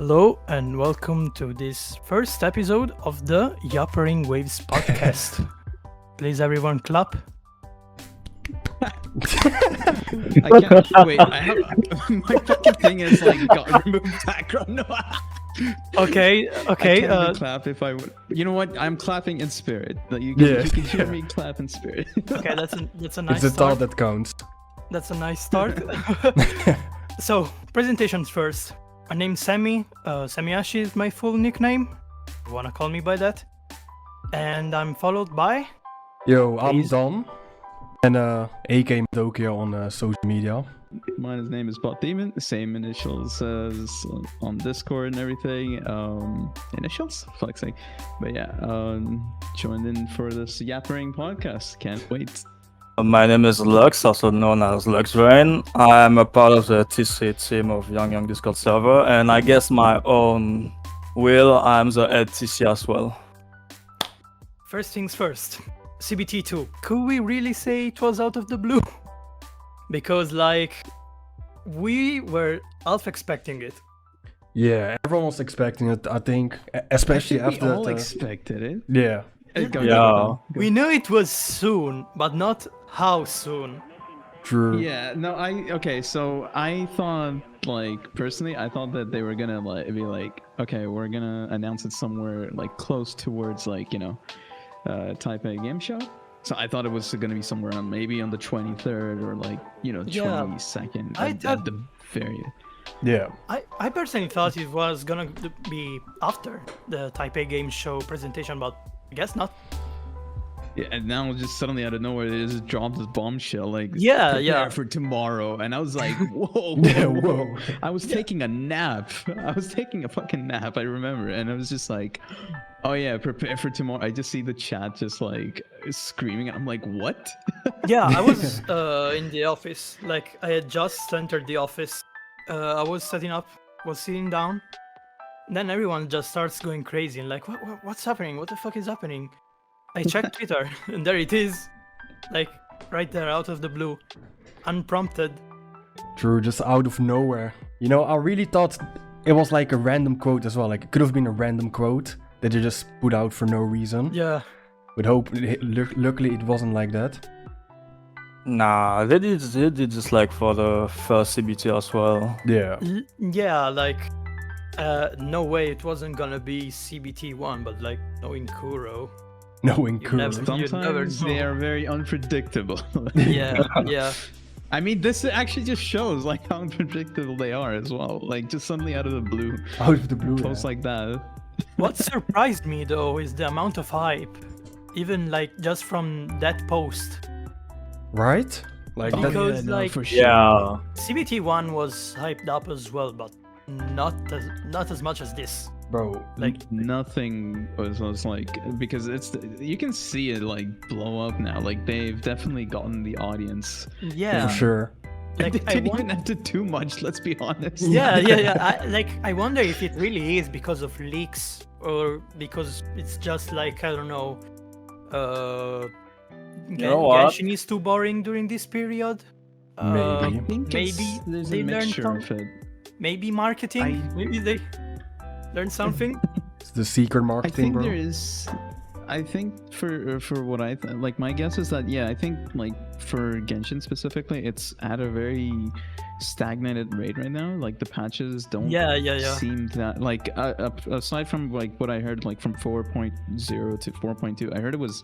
Hello and welcome to this first episode of the Wuthering Waves podcast. Please everyone clap. I can't wait. I have my fucking thing is like got removed background. No, Okay. I can't even clap if I would. You know what? I'm clapping in spirit. Like, you can hear me clap in spirit. Okay, that's a nice It's the start. thought that counts. That's a nice start. So, presentations first. My name's Sammy. Samiashi is my full nickname. You wanna call me by that? And I'm followed by... Yo, I'm Please. Don. And AK Tokyo on social media. Mine name is Bot Demon. Same initials as on Discord and everything. Initials, fuck's sake. But yeah, joined in for this yappering podcast. Can't wait. My name is Lux, also known as Lux Rain. I'm a part of the TC team of Huanglong Discord server, and I guess my own will, I'm the head TC as well. First things first. CBT2. Could we really say it was out of the blue? Because, we were half expecting it. Yeah, everyone was expecting it, I think. Especially I think after we all that. expected it. Yeah. Go. We knew it was soon, but not how soon. True. Yeah, no, okay, so I thought, personally, I thought that they were gonna, be like, okay, we're gonna announce it somewhere, close towards, Taipei Game Show. So I thought it was gonna be somewhere on, maybe on the 23rd or, 22nd at the very... Yeah. I personally thought it was gonna be after the Taipei Game Show presentation, but I guess not. Yeah, and now just suddenly out of nowhere, they just dropped this bombshell, Yeah. for tomorrow, and I was like, whoa, Yeah, whoa. I was taking a nap. I was taking a fucking nap, I remember, and I was just like, oh yeah, prepare for tomorrow. I just see the chat just screaming, and I'm like, what? Yeah, I was in the office. I had just entered the office. I was setting up, was sitting down. Then everyone just starts going crazy and what's happening? What the fuck is happening? I checked Twitter and there it is. Right there out of the blue. Unprompted. True, just out of nowhere. You know, I really thought it was like a random quote as well. It could have been a random quote that they just put out for no reason. Yeah. But luckily it wasn't like that. Nah, they did just for the first CBT as well. Yeah. No way it wasn't gonna be CBT1, but knowing Kuro. Knowing You cool. never- Sometimes they are very unpredictable. Yeah. I mean, this actually just shows how unpredictable they are as well. Just suddenly out of the blue, Out of the blue. posts like that. What surprised me though is the amount of hype. Even just from that post. Right? Because, for sure. Yeah. CBT1 was hyped up as well, but not as much as this. Bro. Nothing was because you can see it blow up now. They've definitely gotten the audience. Yeah. For sure. They didn't even have to do much. Let's be honest. Yeah. I wonder if it really is because of leaks or because it's just I don't know. You know what? Genshin is too boring during this period. Maybe. I think Maybe there's they a learned mixture of some- it. Maybe marketing. Maybe they learned something. It's the secret I marketing, think bro. there is. I think for what I my guess is that I think for Genshin specifically, it's at a very stagnated rate right now. The patches don't seem that aside from what I heard from 4.0 to 4.2, I heard it was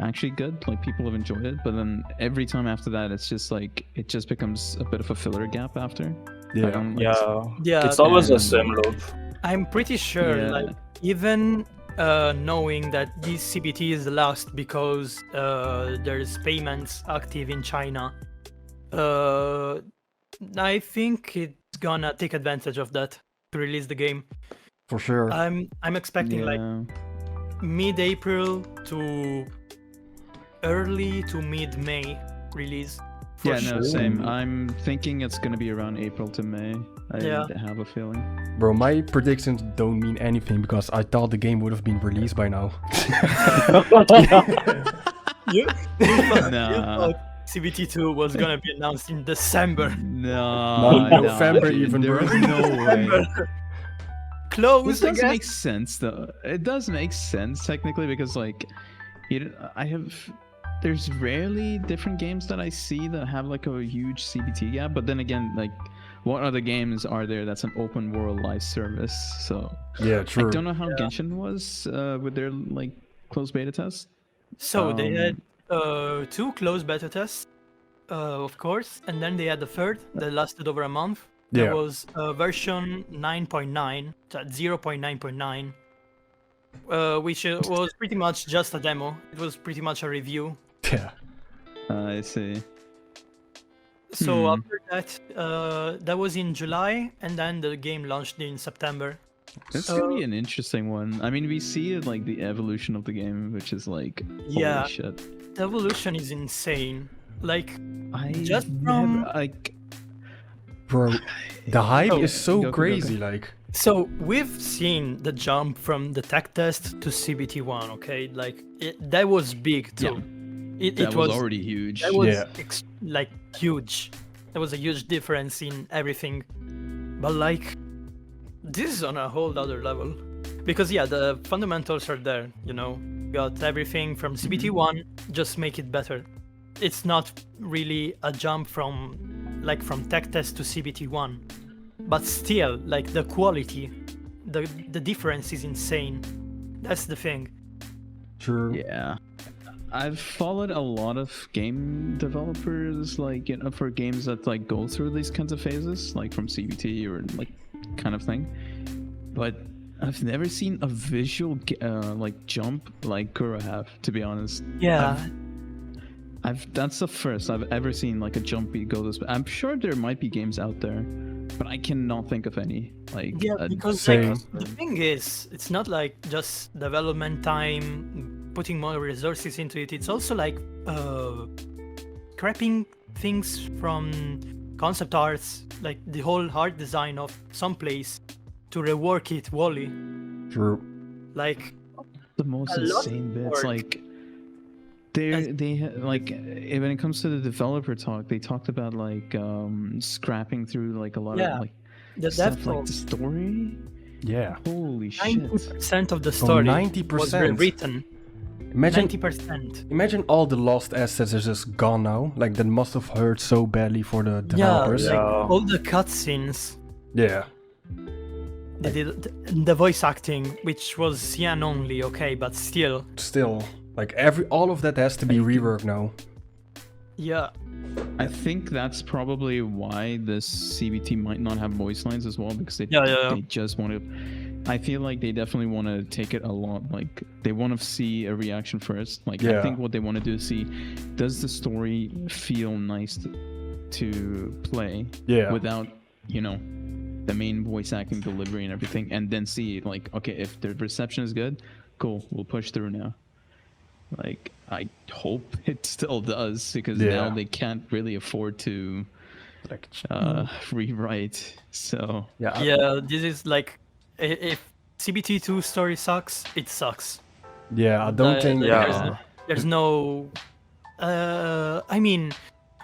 actually good. People have enjoyed it, but then every time after that, it's just it just becomes a bit of a filler gap after. Yeah. I don't, Yeah. It's always the and- same loop. I'm pretty sure, Yeah. even knowing that this CBT is the last because there's payments active in China, I think it's gonna take advantage of that to release the game. For sure. I'm expecting mid-April to early to mid-May release. For Yeah, sure. no, same. I'm thinking it's gonna be around April to May. I Yeah. have a feeling. Bro, my predictions don't mean anything because I thought the game would have been released by now. You Nah. thought CBT2 was gonna be announced in December. No, November dude, even, there bro. is no way. close, It I does guess. make sense though. It does make sense technically because like, there's rarely different games that I see that have like a huge CBT gap. But then again, like, what other games are there that's an open world live service? So Yeah, true. I don't know how Genshin was with their like closed beta test. So they had Um, 2 closed beta tests, of course, and then they had the third that lasted over a month. That Yeah. was version 9.9, 0.9.9, which was pretty much just a demo. It was pretty much a review. Yeah. I see. So Hmm. after that, that was in July, and then the game launched in September. It's gonna be an interesting one. I mean, we see like the evolution of the game, which is like, Yeah. holy shit. The evolution is insane. Like, I Just never from- like. Bro, the hype Oh, is so go. crazy. Like, so we've seen the jump from the tech test to CBT1, okay? Like, that was big too. It That was was already huge. That was Yeah. like huge. There was a huge difference in everything. But like, this is on a whole other level. Because yeah, the fundamentals are there, you know. Got everything from CBT1, just make it better. It's not really a jump from tech test to CBT1. But still, like the quality, the difference is insane. That's the thing. true. Yeah. I've followed a lot of game developers, like, you know, for games that like go through these kinds of phases, like from CBT or like kind of thing. But I've never seen a visual like jump like Kuro have, to be honest. Yeah. That's the first I've ever seen like a jump go this. I'm sure there might be games out there, but I cannot think of any. Like, Yeah, because Same. like the thing is, it's not like just development time, putting more resources into it. It's also like scrapping things from concept arts, like the whole art design of some place, to rework it wholly. True. Like, the most a lot insane of bits, work. like like when it comes to the developer talk, they talked about like scrapping through like a lot Yeah. of like the stuff dev like talk, the story. Yeah. Holy shit! 90% of the story was 90%. rewritten. Imagine 90%. Imagine all the lost assets are just gone now. Like, that must have hurt so badly for the Yeah, developers. like Yeah. all the cutscenes. Yeah. They did the voice acting, which was Cyan only, okay, but still, Still, like, all of that has to be reworked now. yeah, I think that's probably why this CBT might not have voice lines as well, because they Yeah. they just want to. I feel like they definitely want to take it a lot. Like, they want to see a reaction first. Like, I Yeah. think what they want to do is see, does the story feel nice to play Yeah. without, you know, the main voice acting, delivery, and everything, and then see like, okay, if the reception is good, cool, we'll push through now. Like, I hope it still does, because now Yeah. they can't really afford to Like, rewrite. So yeah. yeah. This is like, if CBT2 story sucks, it sucks. Yeah, I don't think. Yeah. There's no. I mean,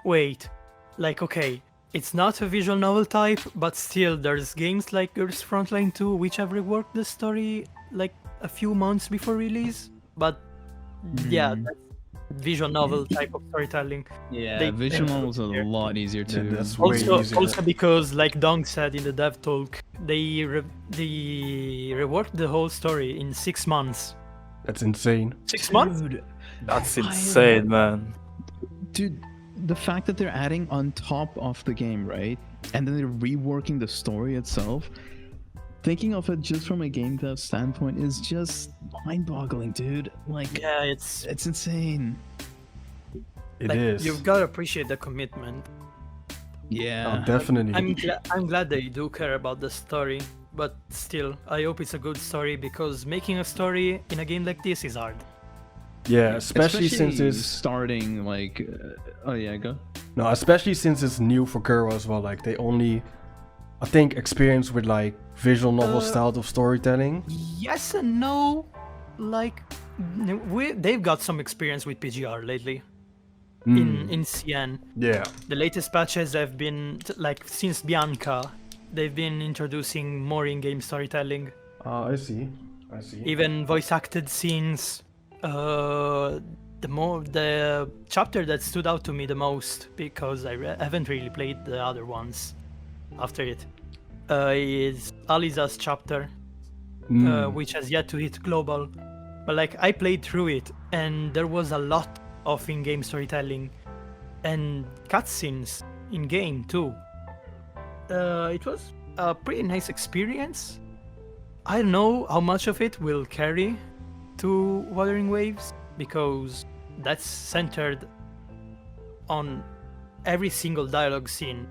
wait, like, okay, it's not a visual novel type, but still, there's games like Earth's Frontline 2 which have reworked the story like a few months before release, but yeah, that's visual novel type of storytelling. yeah, They- visual novels are Yeah. a lot easier Yeah, to. that's way Also, easier. also because, like Dong said in the dev talk, they reworked the whole story in 6 months. That's insane. 6 months? Dude, That's insane, man. dude, the fact that they're adding on top of the game, right? And then they're reworking the story itself. Thinking of it just from a game dev standpoint is just mind-boggling, dude. Like, Yeah, it's it's insane. It is. You've got to appreciate the commitment. Yeah. Oh, definitely. I'm glad they do care about the story, but still, I hope it's a good story, because making a story in a game like this is hard. Yeah, especially since it's starting like. Oh yeah, go. no, especially since it's new for Kuro as well. Like, they only, I think, experience with like visual novel style of storytelling. Yes and no. Like, they've got some experience with PGR lately in CN. Yeah, The latest patches have been like, since Bianca, they've been introducing more in-game storytelling. I see. I see. Even voice acted scenes. The chapter that stood out to me the most, because I haven't really played the other ones after it, is Aliza's chapter, which has yet to hit global. But like, I played through it, and there was a lot of in-game storytelling and cutscenes in-game too. It was a pretty nice experience. I don't know how much of it will carry to Wuthering Waves, because that's centered on every single dialogue scene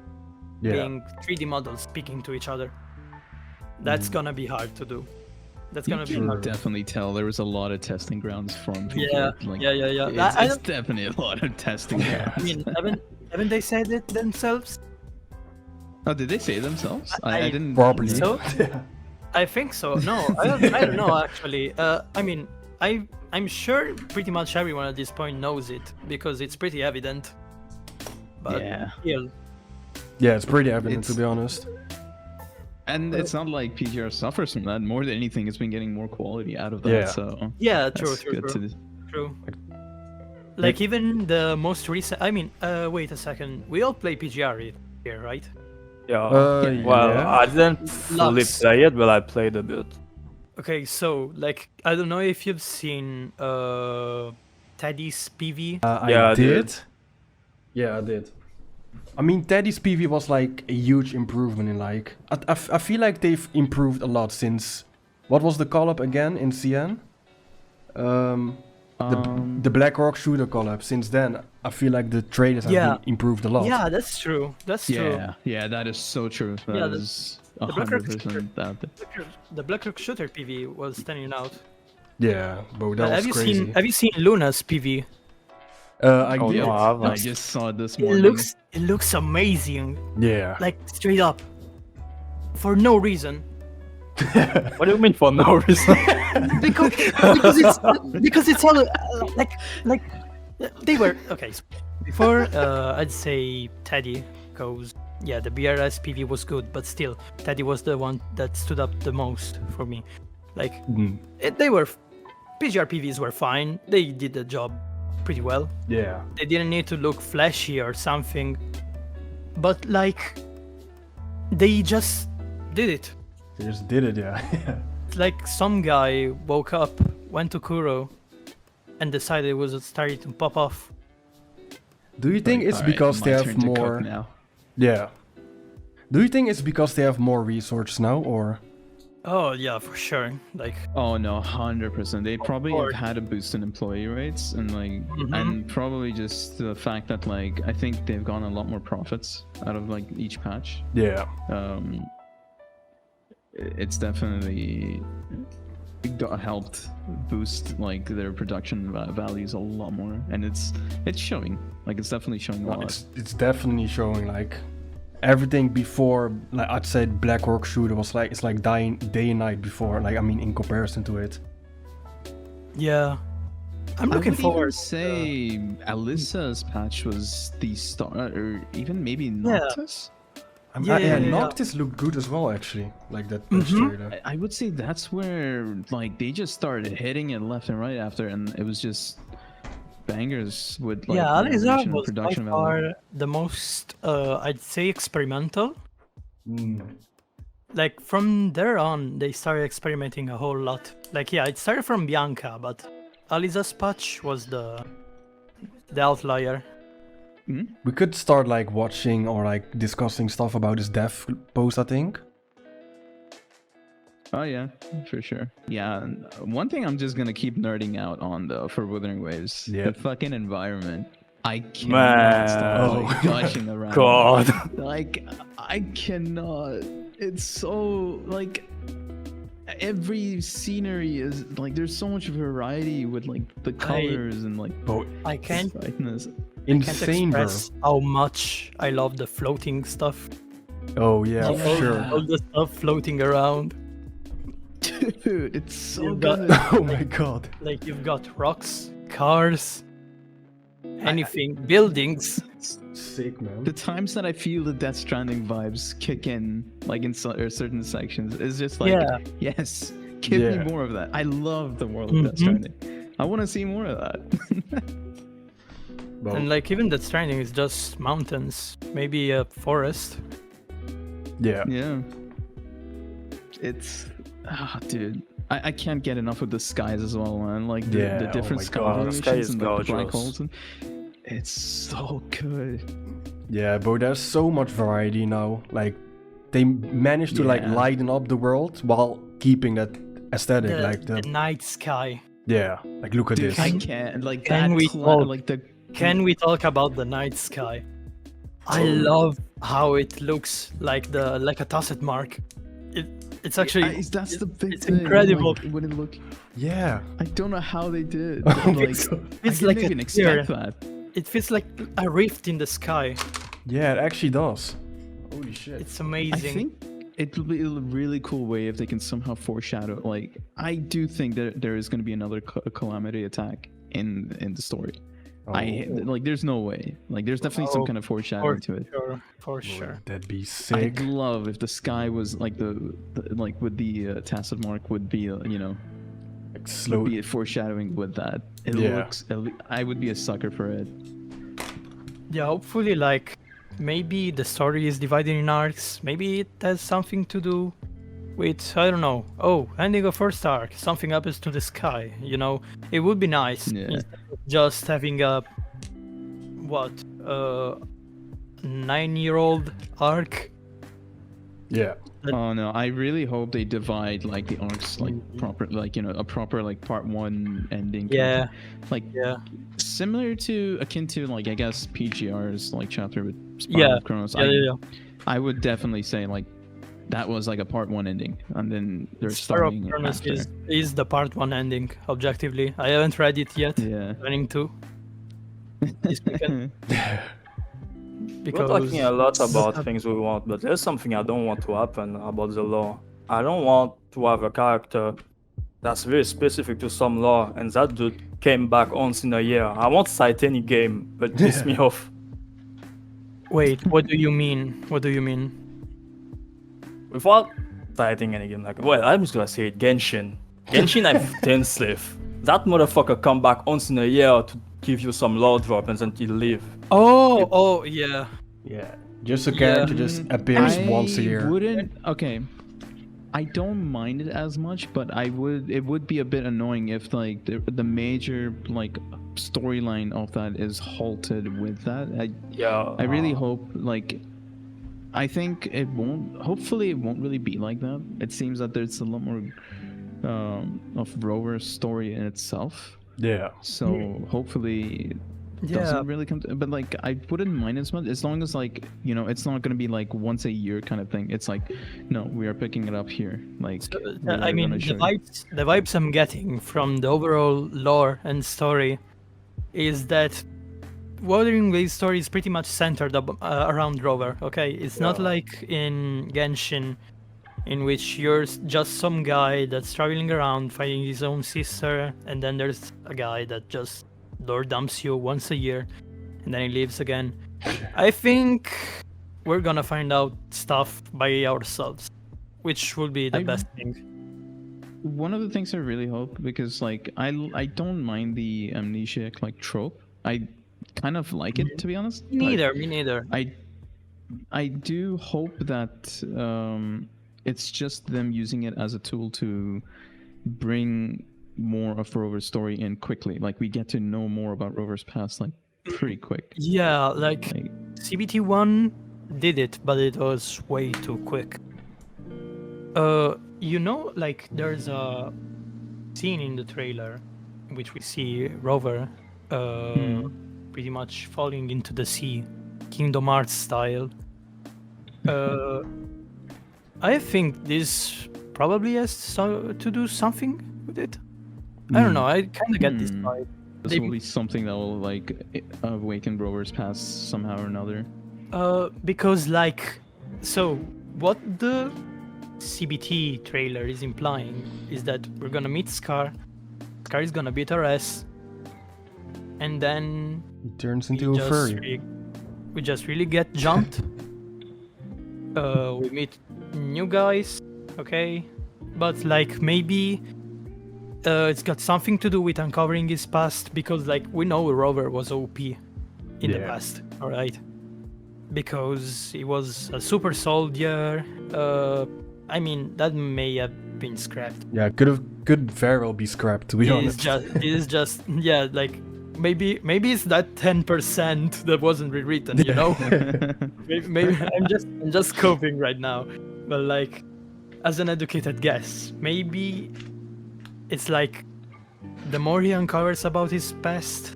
being 3D models speaking to each other. That's gonna be hard to do. That's gonna be You can hard. definitely tell there was a lot of testing grounds from people. Yeah, Like, yeah. It's definitely a lot of testing grounds. I mean, haven't they said it themselves? Oh, did they say it themselves? I didn't. Probably. So? I think so. No, I don't know actually. I mean, I'm sure pretty much everyone at this point knows it, because it's pretty evident. But Yeah. still, Yeah, it's pretty evident, to It's- be honest. And it's not like PGR suffers from that. More than anything, it's been getting more quality out of that. Yeah. So yeah, that's true. good to. True. Like even the most recent. I mean, wait a second. We all play PGR here, right? Yeah. Well, Yeah. I didn't fully Lux. play it, but I played a bit. Okay, so like I don't know if you've seen Teddy's PV. Yeah, I I did. did. Yeah, I did. I mean, Teddy's PV was like a huge improvement in like. I feel like they've improved a lot since. What was the collab again in CN? The BlackRock shooter collab. Since then, I feel like the traders have Yeah. been improved a lot. Yeah, that's true. That's true. Yeah, that is so true. That Yeah, is the BlackRock 100% out there. The BlackRock shooter PV was standing out. Yeah, bro, that was have you crazy. Have you seen Luna's PV? I Oh, did. no, I haven't. I just saw it this It morning. looks amazing. Yeah. Like straight up, for no reason. What do you mean for no reason? because it's all like they were okay. So before I'd say Teddy, because yeah, the BRS PV was good, but still Teddy was the one that stood up the most for me. Like they were PGR PVs were fine. They did the job pretty well. Yeah. They didn't need to look flashy or something, but like they just did it. They just did it, yeah. It's like some guy woke up, went to Kuro, and decided it was starting to pop off. Do you think Like, it's alright, because they my have turn to cook more? now. Yeah. Do you think it's because they have more resources now, or? Oh yeah, for sure. Like Oh no, 100%. They probably course. have had a boost in employee rates and like, and probably just the fact that like I think they've gotten a lot more profits out of like each patch. Yeah. It's definitely helped boost like their production values a lot more, and it's showing. Like it's definitely showing a Well, lot. it's definitely showing like everything before. Like I'd say BlackRock shooter was like it's like dying day and night before. Like I mean in comparison to it. yeah, I'm looking I would forward. even say Alyssa's patch was the start, or even maybe Noctis. Yeah. Noctis looked good as well actually. Like that trailer. I would say that's where like they just started hitting it left and right after, and it was just bangers with like Yeah, Aliza animation and was by production value. far the most, I'd say, experimental. Like from there on, they started experimenting a whole lot. Like yeah, it started from Bianca, but Aliza's patch was the outlier. We could start like watching or like discussing stuff about his death post, I think. Oh yeah, for sure. Yeah, and one thing I'm just gonna keep nerding out on though for Wuthering Waves, Yeah. the fucking environment. I cannot Man. stop like, Oh. gushing around. God. Like I cannot. It's so like every scenery is like there's so much variety with like the colors and like Bro, I can't brightness. insane, bro. express how much I love the floating stuff. Oh yeah, for all, sure. all the stuff floating around. Dude, it's so You've got- good. Oh my god. Like you've got rocks, cars, anything, buildings. Sick, man. The times that I feel the Death Stranding vibes kick in, like in certain sections, is just like, Yeah. yes, Give Yeah. me more of that. I love the world of Death Stranding. I want to see more of that. Well, And like even Death Stranding is just mountains, maybe a forest. yeah. Yeah. It's dude. I can't get enough of the skies as well, man. Like the Yeah, oh different my sky God. The sky variations is and like, the black gorgeous. holes. And it's so good. Yeah, bro, there's so much variety now. Like, they managed to like Yeah. lighten up the world while keeping that aesthetic. Like The night sky. yeah, like look at Dude, this. I can't like Can that. we talk? Like the Can we talk about the night sky? I love how it looks like a tacet mark. It's actually that's the big it's thing. incredible. Like, when it look, Yeah. I don't know how they did. Oh my Like, God. I It's didn't like a even tear. expect that. It feels like a rift in the sky. Yeah, it actually does. Holy shit. It's I amazing. think it'll be a really cool way if they can somehow foreshadow. Like, I do think that there is going to be another calamity attack in the story. Like, there's no way. Like, there's definitely some Oh, kind of foreshadowing to it. For sure. That'd be sick. I'd love if the sky was like the like with the tacit mark would be you know Like would slow. be a foreshadowing with that. It Yeah. looks. I would be a sucker for it. Yeah, hopefully, like, maybe the story is divided in arcs. Maybe it has something to do with, I don't know. Oh, ending of first arc, something happens to the sky. You know, it would be nice Yeah. instead of just having a what 9-year-old arc. Yeah. Oh no, I really hope they divide like the arcs like proper, like you know, a proper like part 1 ending. kind of Yeah, thing. Like yeah, similar to akin to like I guess PGR's like chapter with Yeah, Spiral Chronos. yeah. I would definitely say like that was like a part 1 ending, and then they're Spiral starting Chronos after. is the part 1 ending. Objectively, I haven't read it yet. Yeah. Planning to. This weekend. We're Because talking a lot about things we want, but there's something I don't want to happen about the law. I don't want to have a character that's very specific to some law, and that dude came back once in a year. I won't cite any game, but piss me off. Wait, what do you mean? What do you mean? Without citing any game, like, well, I'm just gonna say it, Genshin. Genshin, I've 10 slave. That motherfucker come back once in a year to give you some law drop and then he'll leave. Oh, yeah. Yeah. Just a Yeah. character just appears once a year. Wouldn't okay. I don't mind it as much, but it would be a bit annoying if like the major like storyline of that is halted with that. I really hope like I think it won't. Hopefully, it won't really be like that. It seems that there's a lot more of Rover's story in itself. Yeah. So hopefully, it doesn't really come. But like, I wouldn't mind as much as long as like you know, it's not gonna be like once a year kind of thing. It's like, no, we are picking it up here. Like, we I are mean, gonna the show- vibes I'm getting from the overall lore and story is that Wuthering Waves story is pretty much centered around Rover. Okay, it's not like in Genshin, in which you're just some guy that's traveling around finding his own sister, and then there's a guy that just door dumps you once a year, and then he leaves again. I think we're gonna find out stuff by ourselves, which would be the best thing. One of the things I really hope, because like I don't mind the amnesiac like trope. I kind of like it, to be honest. Me neither. I do hope that it's just them using it as a tool to bring more of Rover's story in quickly. Like we get to know more about Rover's past like pretty quick. Yeah, like CBT1 did it, but it was way too quick. You know, like there's a scene in the trailer in which we see Rover pretty much falling into the sea, Kingdom Hearts style. I think this probably has to do something with it. I don't know. I kind of get this vibe. This will be something that will like awaken Rover's past somehow or another. Because like, so what the CBT trailer is implying is that we're gonna meet Scar. Scar is gonna beat our ass, and then He turns into a furry. we just really get jumped. We meet new guys, okay, but like maybe it's got something to do with uncovering his past, because like we know Rover was OP in the past, all right? Because he was a super soldier. I mean, that may have been scrapped. Yeah, could very well be scrapped, to be honest. It is just yeah, like maybe it's that 10% that wasn't rewritten, you know? maybe I'm just coping right now, but like as an educated guess, maybe it's like the more he uncovers about his past,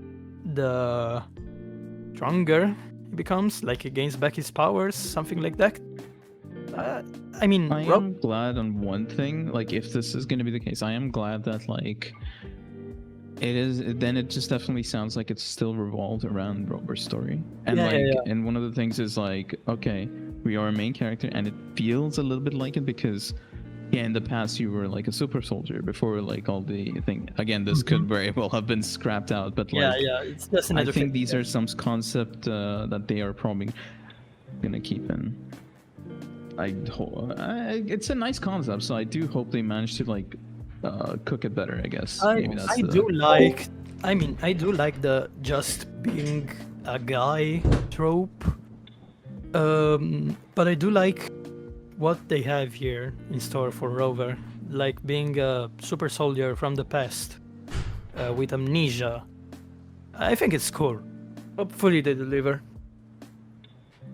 the stronger he becomes, like he gains back his powers, something like that. I mean, I am glad on one thing, like if this is going to be the case, I am glad that like it is, then it just definitely sounds like it's still revolved around Rover's story. And and one of the things is like, okay, we are a main character and it feels a little bit like it because in the past you were like a super soldier before like all the thing. Again, this could very well have been scrapped out, but like it's just an I think these are some concept that they are probably gonna keep in. It's a nice concept, so I do hope they manage to like cook it better, I guess. I do like the just being a guy trope, but I do like what they have here in store for Rover, like being a super soldier from the past with amnesia. I think it's cool. Hopefully they deliver.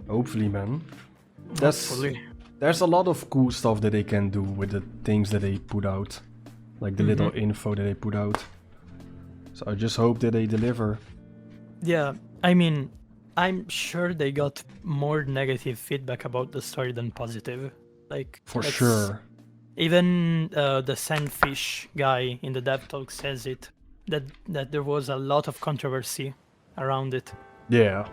Hopefully, man. There's a lot of cool stuff that they can do with the things that they put out, like the little info that they put out. So I just hope that they deliver. Yeah, I mean, I'm sure they got more negative feedback about the story than positive. Like for sure. Even the Sandfish guy in the dev talk says it, that there was a lot of controversy around it. Yeah.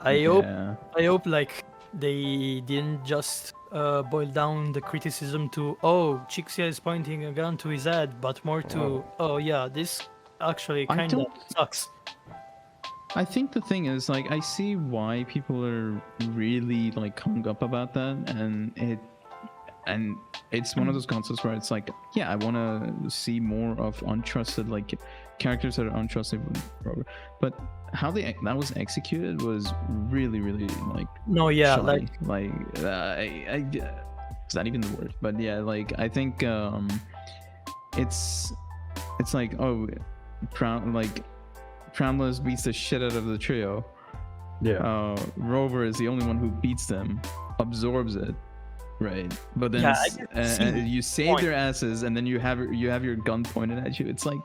I hope like they didn't just boil down the criticism to, oh, Chixia is pointing a gun to his head, but more to, oh yeah, this actually kind of sucks. I think the thing is, like, I see why people are really like hung up about that, and it's one of those concepts where it's like, yeah, I want to see more of untrusted, like, characters that are untrusted with Rover. But how that was executed was really, really like. No, yeah, shoddy. Is that even the word? But yeah, like I think it's like, oh, Crownless beats the shit out of the trio. Yeah. Rover is the only one who beats them, absorbs it, right? But then you save their asses, and then you have your gun pointed at you. It's like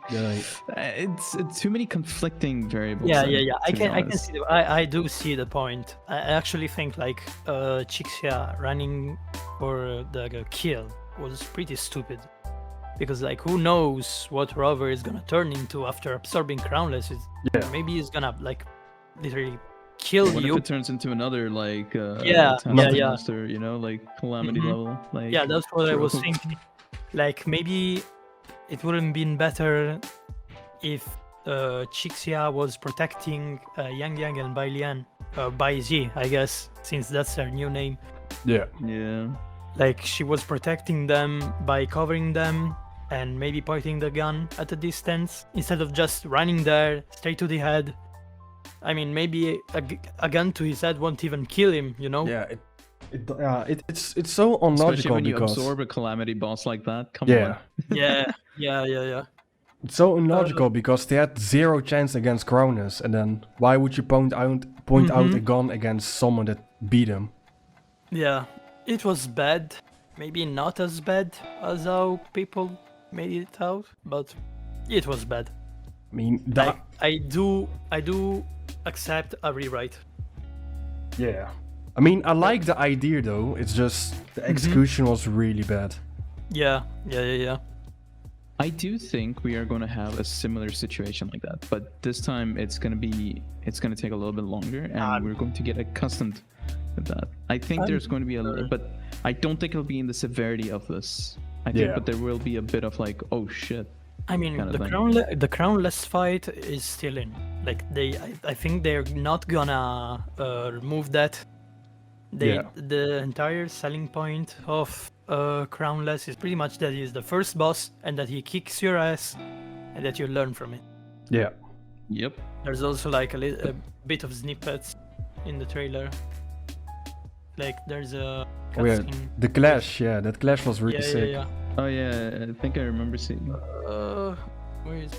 it's too many conflicting variables. Yeah. I can see. I do see the point. I actually think like Chixia running for the kill was pretty stupid. Because like who knows what Rover is gonna turn into after absorbing Crownless? Maybe he's gonna like literally kill what you. If it turns into another like monster, you know, like Calamity level. Like that's what I was thinking. Like maybe it would have been better if Chixia was protecting Yang Yang and Bai Lian, Bai Zi, I guess, since that's her new name. Yeah. Like she was protecting them by covering them and maybe pointing the gun at a distance instead of just running there straight to the head. I mean, maybe a gun to his head won't even kill him, you know? Yeah, it's so unlogical. Especially when you because absorb a Calamity boss like that. Come on. Yeah. It's so illogical because they had zero chance against Crownless, and then why would you point out a gun against someone that beat him? Yeah, it was bad. Maybe not as bad as how people made it out, but it was bad. I mean, I do accept a rewrite. Yeah. I mean, I like the idea though. It's just the execution was really bad. Yeah. I do think we are going to have a similar situation like that, but this time it's going to take a little bit longer, and we're going to get accustomed to that. I think there's going to be a little, but I don't think it'll be in the severity of this. I think, but there will be a bit of like, oh shit. I mean, the Crownless fight is still in. Like I think they're not gonna remove that The entire selling point of Crownless is pretty much that he's the first boss and that he kicks your ass and that you learn from it. Yeah. Yep. There's also like a bit of snippets in the trailer. Like there's a Oh yeah, cutscene. the clash. Yeah, that clash was really Yeah, sick. yeah, Oh yeah, I think I remember seeing. where is?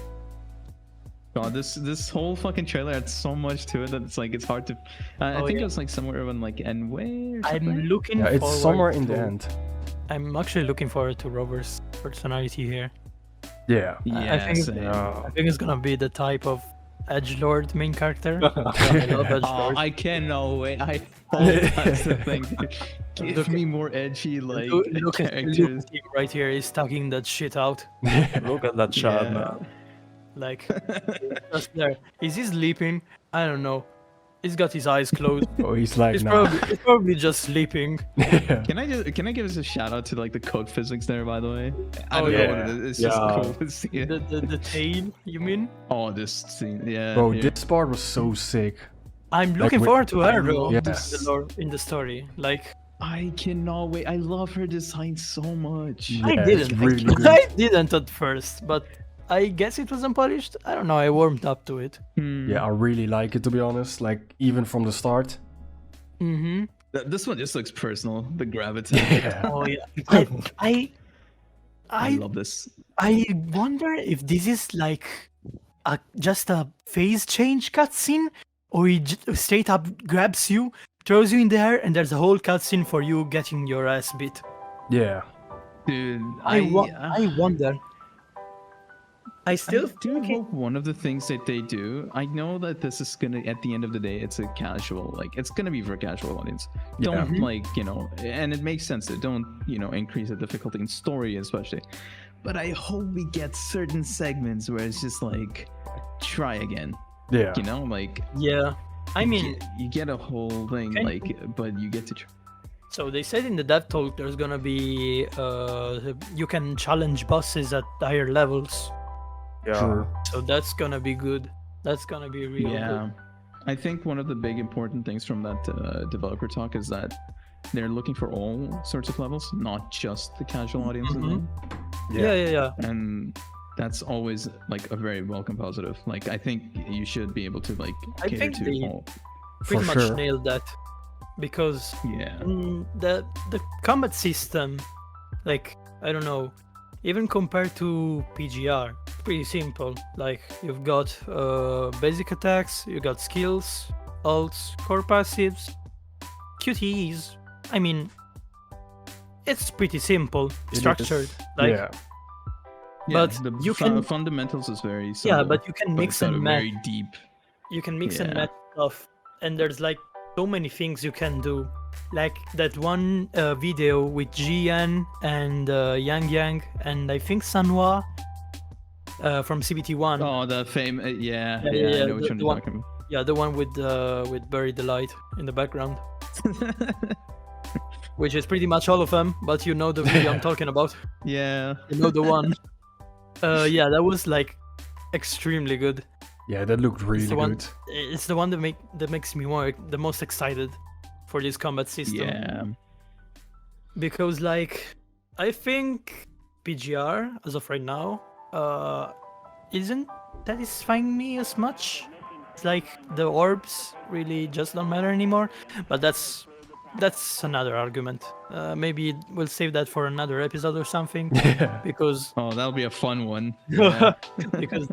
God, this whole fucking trailer had so much to it that it's like it's hard to. I think it was like somewhere around like Enway or something. I'm looking. Yeah, it's forward somewhere in the to- end. I'm actually looking forward to Rover's personality here. Yeah. Yeah, I think same. I think it's gonna be the type of edgelord main character. I love Oh, edgelord. I cannot wait. I hope that's the thing. Give me more edgy like Look at characters. him right here. He's tugging that shit out. Look at that child, Yeah. man. Like just there. Is he sleeping? I don't know. He's got his eyes closed. Oh, he's like He's now. probably just sleeping. Yeah. Can I give us a shout out to like the code physics there, by the way? I Oh, don't know yeah. what it is. It's Yeah. just cool to see it. The tail, you mean? Oh, this scene, yeah. Bro, yeah. this part was so sick. I'm looking with- forward to her I though. love Yes. In the story. Like I cannot wait. I love her design so much. Yeah, I it's didn't. really good. I didn't at first, but I guess it was unpolished. I don't know. I warmed up to it. Hmm. Yeah, I really like it to be honest. Like even from the start. Mm-hmm. This one just looks personal. The gravity. Yeah. Oh yeah. I I love this. I wonder if this is like just a phase change cutscene, or he straight up grabs you, throws you in the air, and there's a whole cutscene for you getting your ass beat. Yeah. Dude, I wonder. I still I do hope one of the things that they do. I know that this is gonna, at the end of the day, it's a casual, like it's gonna be for a casual audience. Don't like, and it makes sense that don't, increase the difficulty in story especially. But I hope we get certain segments where it's just like, try again. Yeah. Like Yeah. I mean, you get a whole thing, Can- like, but you get to try. so they said in the dev talk there's gonna be you can challenge bosses at higher levels. Yeah. Sure. So that's gonna be good. That's gonna be real Yeah, good. I think one of the big important things from that developer talk is that they're looking for all sorts of levels, not just the casual audience as well. Yeah. And that's always like a very welcome positive. Like I think you should be able to like I cater think to they- all. Pretty For much sure. nailed that, because Yeah. the combat system, like I don't know, even compared to PGR, pretty simple. Like you've got basic attacks, you got skills, ults, core passives, QTEs. I mean, it's pretty simple, It is. structured. Like Yeah. Yeah, but the you can- fundamentals is very simple, yeah, but you can but mix it's got and a match. very deep. You can mix and Yeah. match stuff, and there's like so many things you can do. Like that one video with Jian and Yang and I think Sanhua from CBT1. Oh, the fame. Yeah, Yeah, yeah, yeah, I know which the one you're one- talking Yeah, the one with Bury the Light in the background, about. which is pretty much all of them. But you know the video I'm talking about. Yeah. You know the one. Yeah, that was like extremely good. Yeah, that looked really the one- good. It's the one that makes me the most excited for this combat system. Yeah. Because like I think PGR as of right now isn't satisfying me as much. It's like the orbs really just don't matter anymore, but that's another argument. Maybe we'll save that for another episode or something, Yeah. because Oh, that'll be a fun one. Yeah. because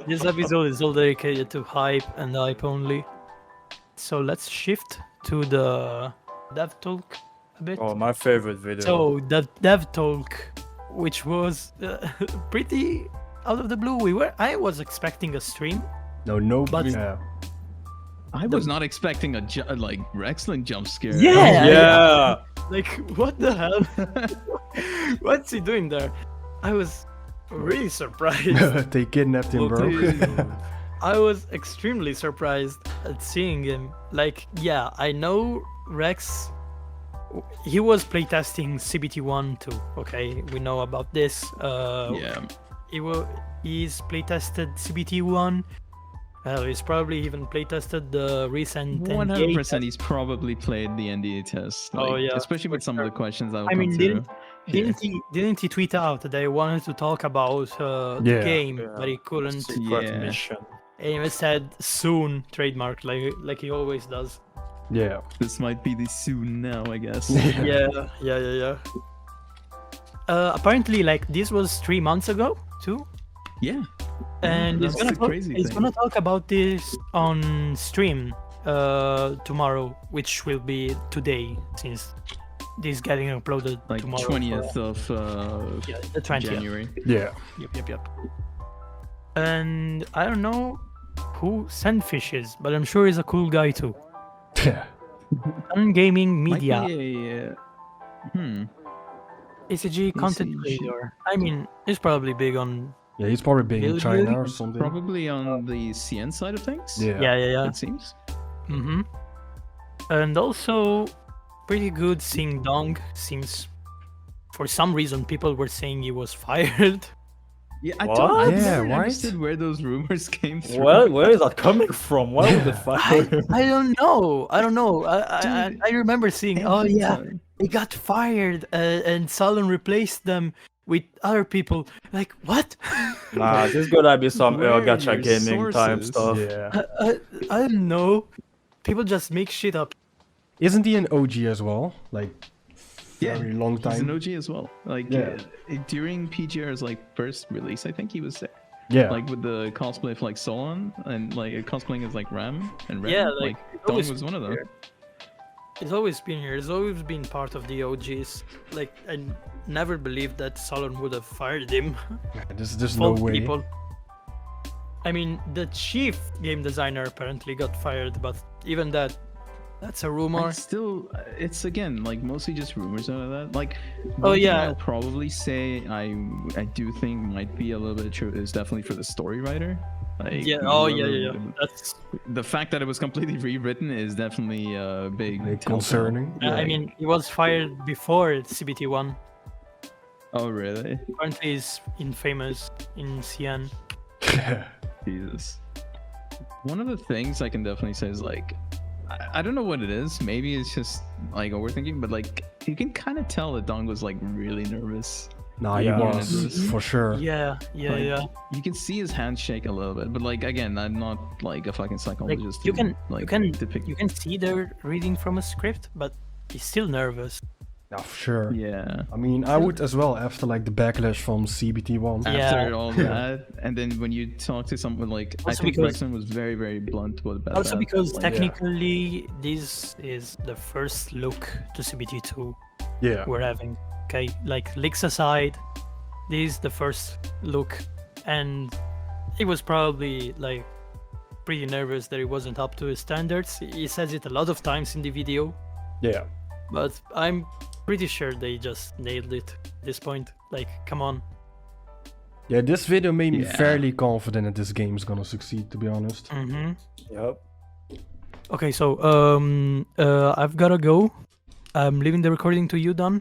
this episode is all dedicated to hype and hype only. So let's shift to the dev talk a bit. Oh, my favorite video. So the dev talk, which was pretty out of the blue, I was expecting a stream. No, But- yeah. I was not expecting a excellent jump scare. Yeah. yeah. Like what the hell? What's he doing there? I was really surprised. They kidnapped him, bro. I was extremely surprised at seeing him. Like, yeah, I know Rex. He was playtesting CBT1 too. Okay, we know about this. Yeah. He's playtested CBT1. Hell, he's probably even playtested the recent 100% he's probably played the NDA test. Oh, like, yeah, especially with for some of sure. the questions that will I come mean, through. didn't he tweet out that he wanted to talk about the Yeah. game, but he couldn't? Secret Yeah. mission. And he said soon trademark, like he always does. Yeah. This might be the soon now, I guess. Yeah. Apparently, like this was 3 months ago too, Yeah. and that's the crazy he's thing. gonna talk about this on stream tomorrow, which will be today since this is getting uploaded Like tomorrow. 20th of Yeah, the 20th. January. Yeah. Yep. And I don't know who Sandfish is, but I'm sure he's a cool guy too. Yeah. Sun Gaming Might be Media, ACG content ACG. creator. I mean, he's probably big on. Yeah, he's probably big in Build China or building? something. Probably on the CN side of things. Yeah. It seems. Mm-hmm. And also, pretty good Sing Dong. Seems, for some reason, people were saying he was fired. Yeah, What? I Yeah, never right? understood where those rumors came through. Well, where is that coming from? Why would they fire him? I don't know. Dude, I remember seeing. Oh Every yeah, time. they got fired, and Salon replaced them with other people. Like what? Nah, this gotta be some Where are gacha your gaming type sources? stuff. Yeah. I don't know. People just make shit up. Isn't he an OG as well? Like, very long He's an time. OG as well. Like Yeah. during PGR's like first release, I think he was there. Yeah. Like with the cosplay of like Solon and like cosplaying as like Ram and Ram. Yeah, like it's Dong always was one of them. here. It's always been here. It's always been part of the OGs. Like I never believed that Salon would have fired him. There's no Both way. people. I mean, the chief game designer apparently got fired, but even that's a rumor. Still, it's again like mostly just rumors out of that. Like, Oh, one thing yeah. I'll probably say I do think might be a little bit true is definitely for the story writer. Like, Yeah. whoever- That's. The fact that it was completely rewritten is definitely a big Like, telltale. concerning. I mean, he was fired before CBT1. Oh really? Apparently, he's infamous in CN. Jesus. One of the things I can definitely say is like, I don't know what it is. Maybe it's just like overthinking, but like you can kind of tell that Dong was like really nervous. Nah, Yeah. he was for sure. Yeah. Like, You can see his hand shake a little bit, but like again, I'm not like a fucking psychologist. you to, can- like, can depict. You can see they're reading from a script, but he's still nervous. Yeah, for sure. Yeah. I mean, I would as well after like the backlash from CBT1. Yeah. After all that, and then when you talk to someone like, I Also think because- Rexon was very, very blunt about Also that. because Like, technically this is the first look to CBT2 Yeah. we're having. Okay, like leaks aside, this is the first look, and he was probably like pretty nervous that he wasn't up to his standards. He says it a lot of times in the video, Yeah. but I'm pretty sure they just nailed it at this point. Like, come on. Yeah, this video made me Yeah. fairly confident that this game is gonna succeed, to be honest. Mm-hmm. Yep. Okay, so I've gotta go. I'm leaving the recording to you, Don.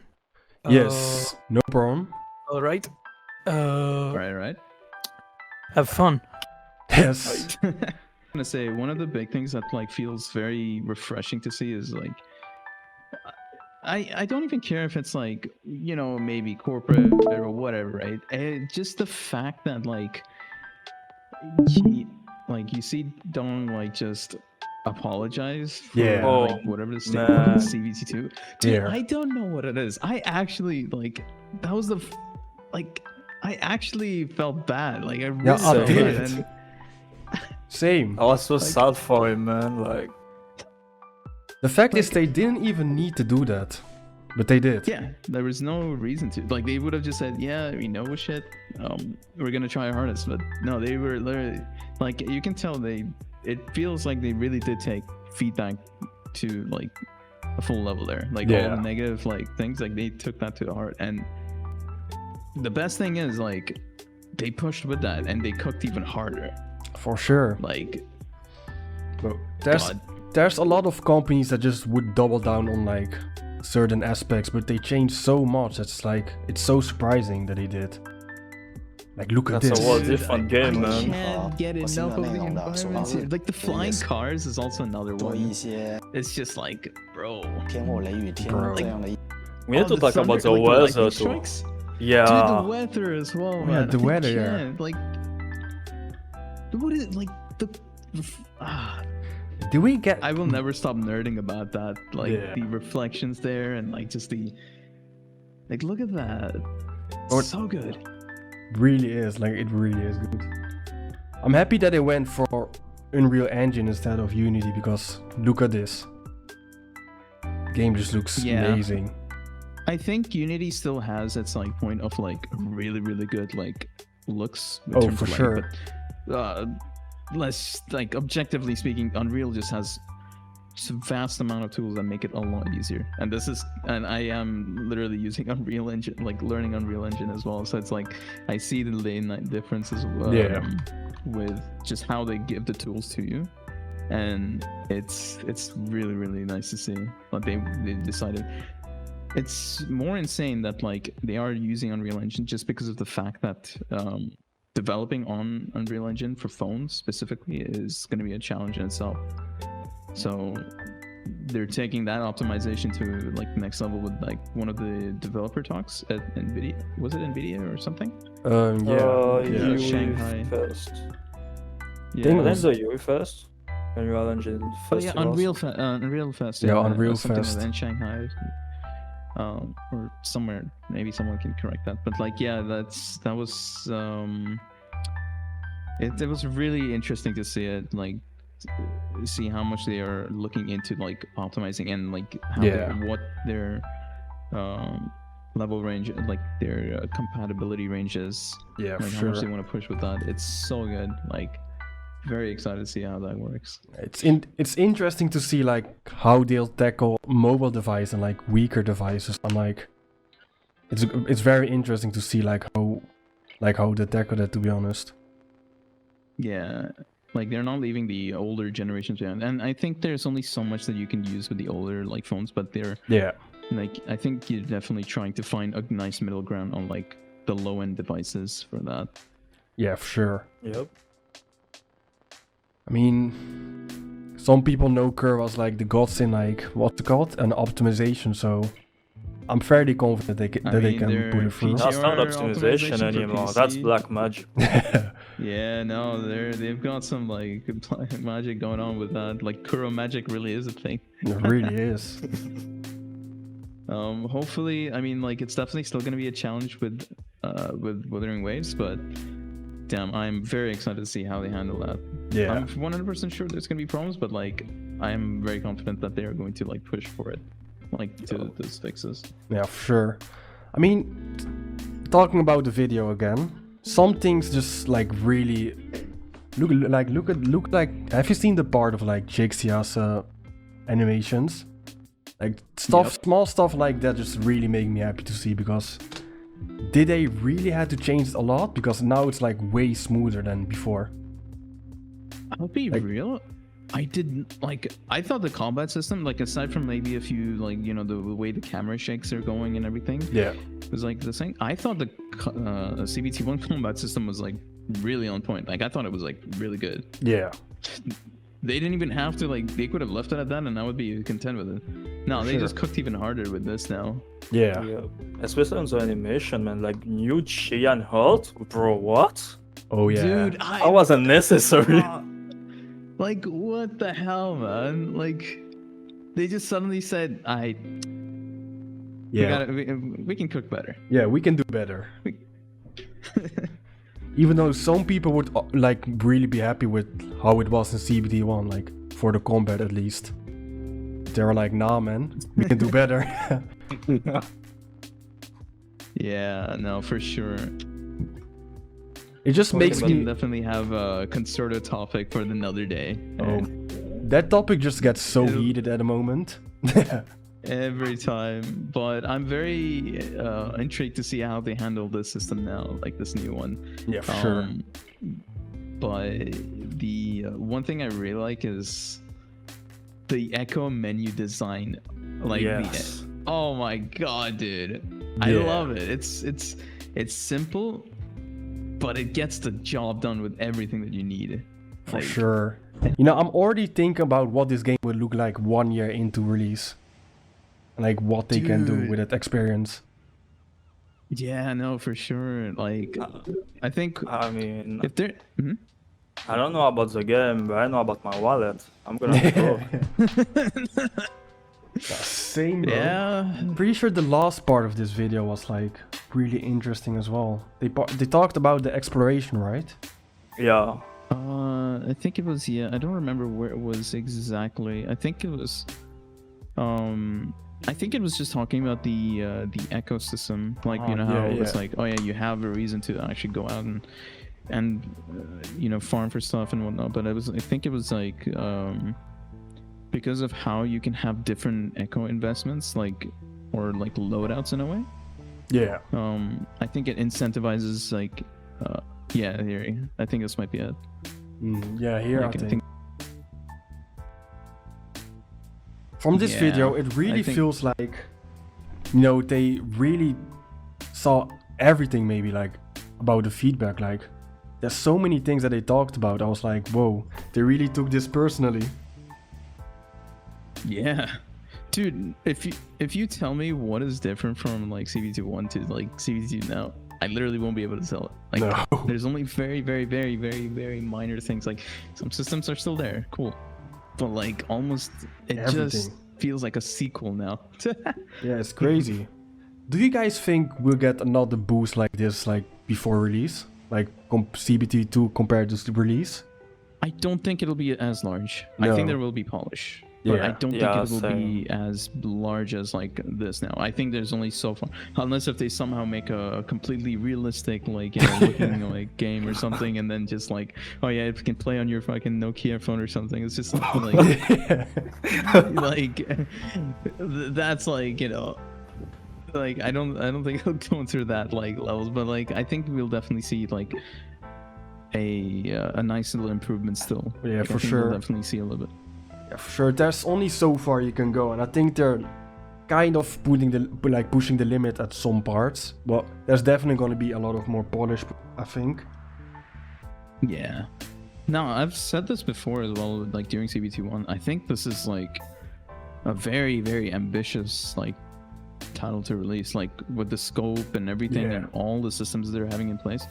Yes, no problem. All right. Right. Have fun. Yes. I'm gonna say one of the big things that like feels very refreshing to see is like I don't even care if it's like, you know, maybe corporate or whatever, right? Just the fact that like you see Dong like just apologize for Yeah. like Oh, whatever the statement man. was CVT2. Dude, Yeah. I don't know what it is. I actually like that was the I actually felt bad. Like I really I felt did. bad. And Same. I was so sad for him, man. Like, The fact is, they didn't even need to do that, but they did. yeah, there was no reason to. Like they would have just said, "Yeah, we know shit. We're gonna try our hardest." But no, they were literally like you can tell they. It feels like they really did take feedback to like a full level there. Like all Yeah. the negative like things, like they took that to heart. And the best thing is like they pushed with that and they cooked even harder. For sure. Like But God. there's a lot of companies that just would double down on like certain aspects, but they changed so much. It's like it's so surprising that they did. Like, look at That's a this. whole different game, I man. can't get enough of the environments here. Like the flying cars is also another 多 one. 一些 It's just like, bro. 天后雷雨天 Bro. 这样的 We need to the talk about the thunder, like, weather lightning too. strikes. Yeah. Dude, the weather as well, Oh, man. yeah, the I weather, yeah. can't, like, what is like the? Do we get? I will never stop nerding about that. Like Yeah. the reflections there, and like just the, like, look at that. Or- So good. Really is, like, it really is good. I'm happy that they went for Unreal Engine instead of Unity, because look at this. Game just looks Yeah. amazing. I think Unity still has its like point of like really good like looks. in Oh, terms for of, like, sure. But, less like objectively speaking, Unreal just has a vast amount of tools that make it a lot easier. And I am literally using Unreal Engine, like learning Unreal Engine as well. So it's like I see the late-night differences with just how they give the tools to you. And it's really nice to see what they decided. It's more insane that like they are using Unreal Engine just because of the fact that developing on Unreal Engine for phones specifically is going to be a challenge in itself. So they're taking that optimization to like the next level with like one of the developer talks at NVIDIA. Was it NVIDIA or something? UE Shanghai. first. Yeah, That's the UE first. Unreal Engine oh, yeah, festivals. Unreal Fest. Yeah, Unreal something Fest. in Shanghai. Or somewhere, maybe someone can correct that. But like, yeah, that was it was really interesting to see it, like see how much they are looking into like optimizing and like how what their level range, like their compatibility range is. Yeah, like for how much they sure. want to push with that. It's so good. Like, very excited to see how that works. It's interesting to see like how they'll tackle mobile device and like weaker devices. I'm like, it's very interesting to see like how they tackle that, to be honest. Yeah, like they're not leaving the older generations behind, and I think there's only so much that you can use with the older like phones, but they're like, I think you're definitely trying to find a nice middle ground on like the low end devices for that. Yeah, for sure. Yep. I mean, some people know Kerr was like the gods in like what's it called, an optimization. So I'm fairly confident they can put it through. That's not PTR optimization optimization for anymore. That's PC. black magic. Yeah, no, they've got some like magic going on with that. Like Kuro magic really is a thing. It really is. Hopefully, I mean, like it's definitely still gonna be a challenge with Wuthering Waves, but damn, I'm very excited to see how they handle that. Yeah. I'm 100% sure there's gonna be problems, but like I'm very confident that they are going to like push for it, like to those fixes. Yeah, for sure. I mean, talking about the video again, some things just like really look like. Have you seen the part of like Jixia's animations? Like small stuff like that just really make me happy to see, because did they really have to change it a lot? Because now it's like way smoother than before. I'll be real. I thought the combat system, like aside from maybe a few like, you know, the way the camera shakes are going and everything, it was like the same. I thought the CBT1 combat system was like really on point. Like I thought it was like really good. Yeah. They didn't even have to, like, they could have left it at that and I would be content with it. No, they just cooked even harder with this now. Yeah. Especially on the animation, man. Like new Chi and Halt, bro. What? Oh yeah. Dude, That wasn't necessary. Like, what the hell, man? Like, they just suddenly said, we can cook better. Yeah, we can do better. Even though some people would like really be happy with how it was in CBT1, like for the combat at least. They were like, nah man, we can do better. Yeah, no, for sure. It just makes we me can definitely have a concerted topic for another day. That topic just gets so heated at the moment. Every time, but I'm very intrigued to see how they handle this system now, like this new one. Yeah, for sure. But the one thing I really like is the Echo menu design. Like, oh my god, dude, I love it. It's simple, but it gets the job done with everything that you need. For sure. You know, I'm already thinking about what this game will look like 1 year into release. Like what they can do with that experience. Yeah, no, for sure. Like, I think I mean, if they're... I don't know about the game, but I know about my wallet. I'm gonna go. Same, bro. Yeah. I'm pretty sure the last part of this video was like really interesting as well. They talked about the exploration, right? Yeah. I think it was, yeah, I don't remember where it was exactly. I think it was just talking about the ecosystem, like, you know, how it's like, oh yeah, you have a reason to actually go out and you know, farm for stuff and whatnot. But I think it was like because of how you can have different eco investments, like, or like loadouts in a way. Yeah. I think it incentivizes like yeah, here, I think this might be it. Yeah, here like, I think. From this video, it really feels like, you know, they really saw everything, maybe, like, about the feedback. Like, there's so many things that they talked about. I was like, whoa, they really took this personally. Yeah. Dude, if you tell me what is different from like CBT 1 to like CBT now, I literally won't be able to tell it. Like, no. There's only very, very, very, very, very minor things. Like, some systems are still there, cool, but like almost just feels like a sequel now. Yeah, it's crazy. Do you guys think we'll get another boost like this, like before release, like CBT 2 compared to the release? I don't think it'll be as large. No. I think there will be polish. But I don't think it will be as large as like this now. I think there's only so far, unless if they somehow make a completely realistic, like, you know, looking like game or something, and then just like, oh yeah, it can play on your fucking Nokia phone or something. It's just like, like that's like, you know, like I don't think it'll go through that like levels, but like I think we'll definitely see like a nice little improvement still. Yeah, like, for sure. We'll definitely see a little bit. Yeah, for sure. There's only so far you can go, and I think they're kind of pushing the limit at some parts. But there's definitely going to be a lot of more polish, I think. Yeah. No, I've said this before as well, like during CBT 1. I think this is like a very, very ambitious like title to release, like with the scope and everything and all the systems they're having in place.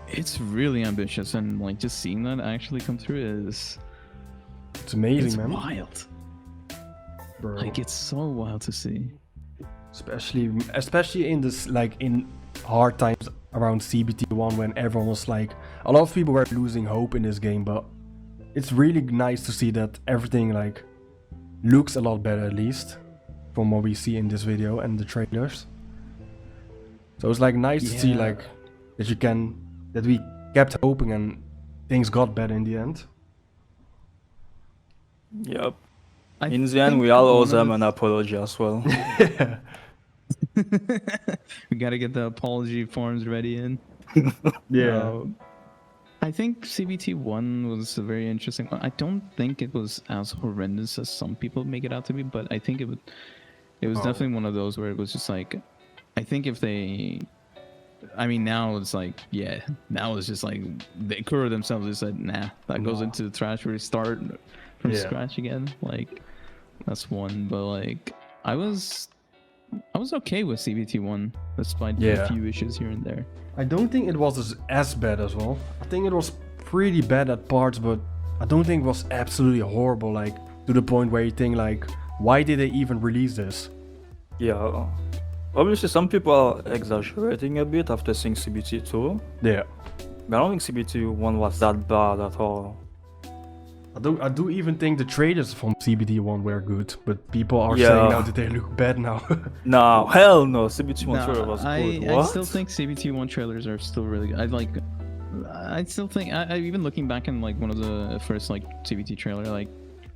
It's really ambitious, and like just seeing that actually come through is... It's amazing, man. It's wild. Bro. Like, it's so wild to see. Especially in this, like, in hard times around CBT1 when everyone was like, a lot of people were losing hope in this game, but it's really nice to see that everything, like, looks a lot better, at least, from what we see in this video and the trailers. So it's like nice to see, like, that we kept hoping and things got better in the end. Yep. In the end, we all owe them an apology as well. We gotta get the apology forms ready in. Yeah. I think CBT 1 was a very interesting one. I don't think it was as horrendous as some people make it out to be, but I think it was definitely one of those where it was just like, I think if they... I mean, now it's like, yeah, now it's just like, they curve themselves and said, nah, that goes into the trash, we start from scratch again. Like, that's one. But like, I was okay with CBT 1 despite a few issues here and there. I don't think it was as bad as well. I think it was pretty bad at parts, but I don't think it was absolutely horrible, like to the point where you think like, why did they even release this? Yeah. Obviously, some people are exaggerating a bit after seeing CBT 2. Yeah. But I don't think CBT 1 was that bad at all. I do even think the trailers from CBT 1 were good, but people are saying now that they look bad now. No, hell no. CBT 1 trailer was good. What? I still think CBT 1 trailers are still really good. I still think, I even looking back in like one of the first like CBT trailer, like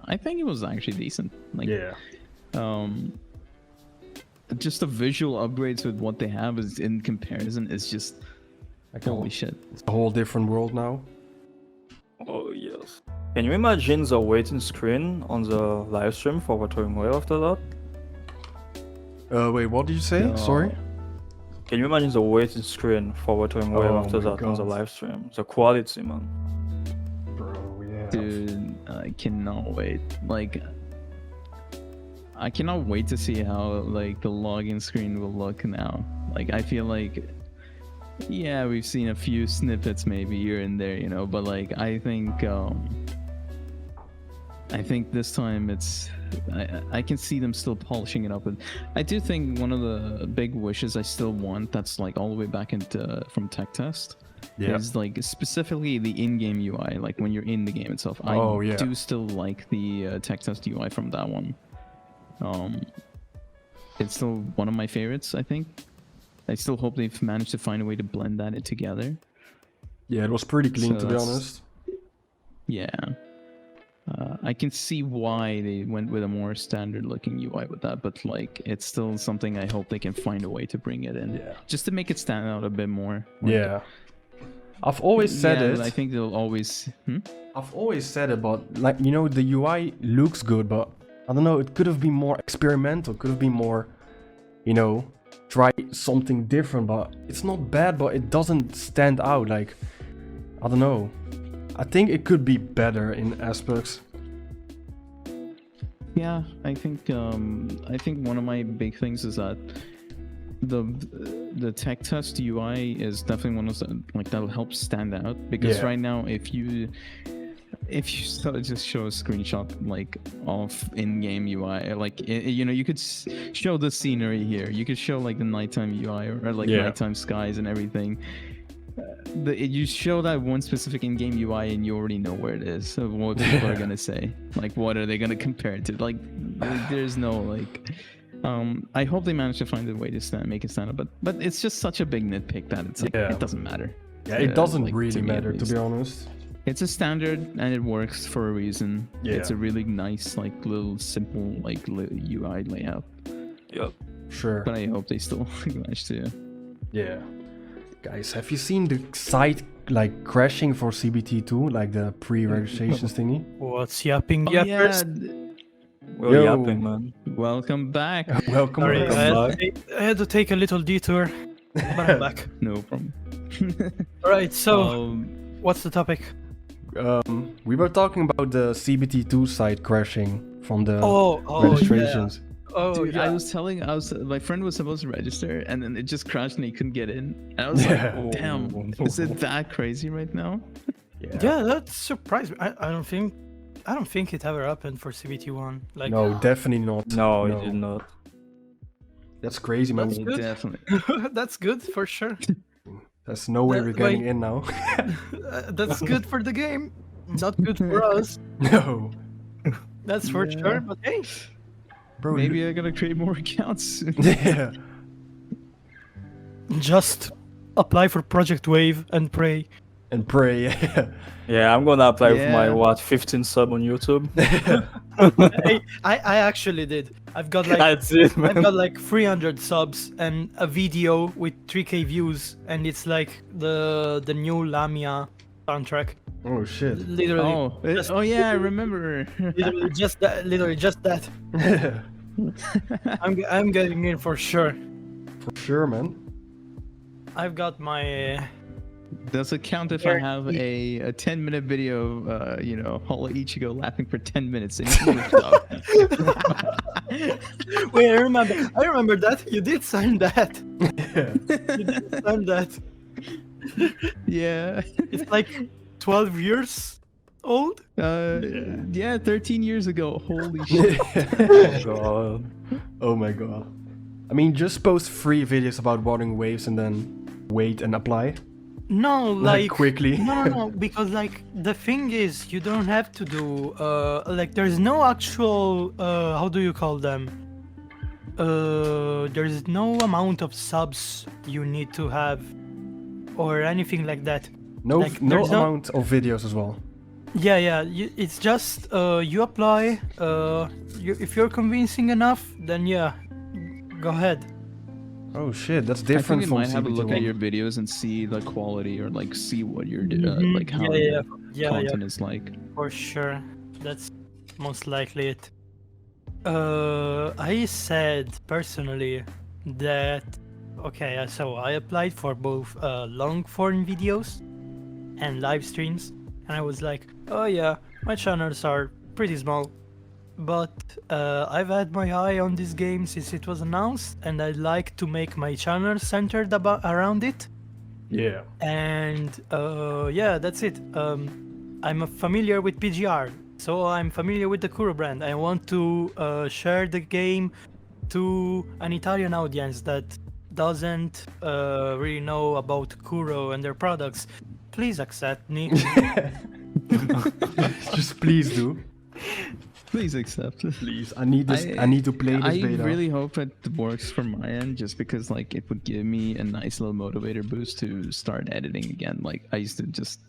I think it was actually decent. Like, just the visual upgrades with what they have is in comparison is just like, holy shit. It's a whole different world now. Oh yes. Can you imagine the waiting screen on the live stream for Wuthering Waves after that? Wait, what did you say? Sorry? Can you imagine the waiting screen for Wuthering Waves Oh after my that on the God. live stream? The quality, man. Bro, yeah. Dude, I cannot wait. Like, I cannot wait to see how like the login screen will look now. Like, I feel like, yeah, we've seen a few snippets maybe here and there, you know, but like I think this time it's I can see them still polishing it up. And I do think one of the big wishes I still want that's like all the way back into from tech test is like specifically the in-game UI, like when you're in the game itself. Oh, I yeah. do still like the tech test UI from that one. It's still one of my favorites, I think. I still hope they've managed to find a way to blend that together. Yeah, it was pretty clean, So to be that's- honest. Yeah. I can see why they went with a more standard looking UI with that, but like it's still something I hope they can find a way to bring it in. Yeah. Just to make it stand out a bit more. Like, Yeah. I've always said yeah, it. I think they'll always I've always said it, but like, you know, the UI looks good, but I don't know, it could have been more experimental, could have been more, you know, try something different, but it's not bad, but it doesn't stand out. Like, I don't know. I think it could be better in aspects. Yeah, I think one of my big things is that the tech test UI is definitely one of the, like, that'll help stand out, because Yeah. right now if you sort of just show a screenshot like of in-game UI, like you know, you could show the scenery here, you could show like the nighttime UI or like Yeah. nighttime skies and everything. You show that one specific in-game UI and you already know where it is. So what people are gonna say, like, what are they gonna compare it to? Like, there's no like. I hope they manage to find a way to make it stand up, but it's just such a big nitpick that it's like Yeah. it doesn't matter. Yeah, it doesn't like, really to me at matter, to least. be honest. It's a standard and it works for a reason. Yeah. It's a really nice, like, little simple like UI layout. Yep. Sure. But I hope they still manage to. Yeah. Guys, have you seen the site like crashing for CBT2, like the pre-registrations thingy? What's yapping? Oh, Yappers? We're Yo. yapping, man. Welcome back. Welcome. Sorry, back. I had to take a little detour, but I'm back. No problem. All right, so Um, what's the topic? We were talking about the CBT2 site crashing from the Oh, registrations. yeah. Oh, Dude, yeah. my friend was supposed to register and then it just crashed and he couldn't get in. And I was Yeah. like, damn, is it that crazy right now? Yeah, that surprised me. I don't think it ever happened for CBT1. Like, No, definitely not. No, it did not. That's crazy, man. That's good. Definitely. that's good for sure. There's no way That- we're getting wait. in now. That's good for the game. Not good for us. No. That's for Yeah. sure. But hey, Bro, Maybe I gotta create more accounts. yeah. just apply for Project Wave and pray. And pray. Yeah. Yeah, I'm gonna apply for my Yeah. 15 sub on YouTube. Hey, I actually did. I've got like That's it, I've man. got like 300 subs and a video with 3K views, and it's like the new Lamia soundtrack. Oh shit. Literally, Oh yeah, I remember. literally just that. Literally just that. I'm getting in for sure. For sure, man. I've got my. Does it count if I have a 10-minute video of you know, Holla Ichigo laughing for 10 minutes in English dub? Wait, I remember that. You did sign that. Yeah. You did sign that. Yeah. It's like 12 years old. Yeah, 13 years ago. Holy shit. Oh, God. Oh my god. I mean, just post 3 videos about Wuthering Waves and then wait and apply. No, Like, like quickly. No, because like the thing is, you don't have to do like there's no actual how do you call them? There's no amount of subs you need to have or anything like that. No, Like, no there's no- amount of videos as well. Yeah, it's just you apply. If you're convincing enough, then yeah, go ahead. Oh shit, that's I think different it from might have a look at CBT1. your videos and see the quality or like see what you're Mhm. like how Yeah, your content is like. For sure. That's most likely it. I said personally that okay, so I applied for both long form videos and live streams, and I was like, oh yeah, my channels are pretty small, but I've had my eye on this game since it was announced, and I'd like to make my channel centered around it. Yeah. And yeah, that's it. I'm familiar with PGR, so I'm familiar with the Kuro brand. I want to share the game to an Italian audience that doesn't really know about Kuro and their products. Please accept me. Just please do. Please accept. Please, I need this. I need to play this I beta. really hope it works from my end, just because like it would give me a nice little motivator boost to start editing again. Like I used to just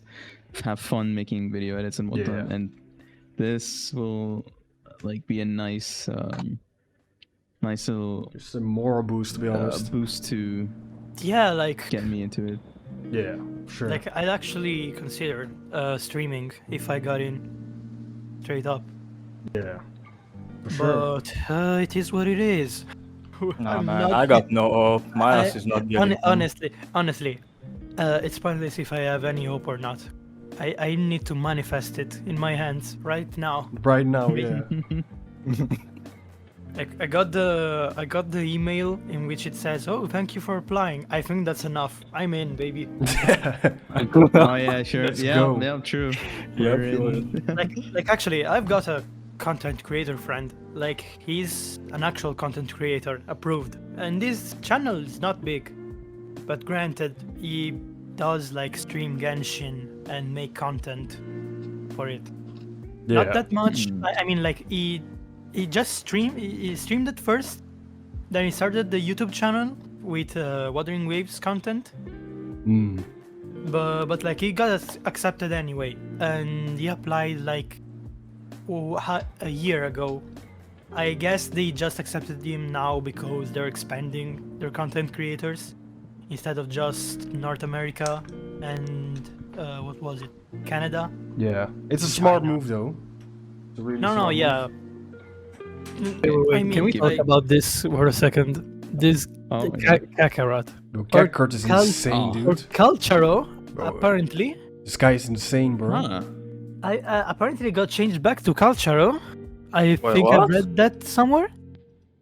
have fun making video edits and whatnot, Yeah. and this will like be a nice, nice little Just a moral boost, to be honest. boost to Yeah, like get me into it. Yeah, sure. like I'd actually consider streaming if I got in straight up. Yeah, for sure. But it is what it is. Nah, I'm man, not- I got no hope. My I- ass is not getting. honestly, it's pointless if I have any hope or not. I need to manifest it in my hands right now. Right now, yeah. I got the email in which it says, "Oh, thank you for applying." I think that's enough. I'm in, baby. Oh yeah, sure. Let's yeah, go. yeah, true. Yeah, We're sure. in. like actually, I've got a content creator friend. Like he's an actual content creator, approved, and this channel is not big, but granted, he does like stream Genshin and make content for it. Yeah. Not that much. I mean, like he just he streamed it first, then he started the YouTube channel with Wuthering Waves content. Mm. But like he got accepted anyway, and he applied like a year ago. I guess they just accepted him now because they're expanding their content creators instead of just North America and what was it, Canada? Yeah. It's a smart China. move, though. It's a really No, smart yeah. wait, I mean, can we like, talk about this for a second? This Oh, yeah. Kakarot move. Or Kakarot is Cal- insane, Oh. or dude. Culturo, Bro, apparently. This guy is insane, bro. Huh. I apparently got changed back to Culturo. I Wait, think I what? read that somewhere.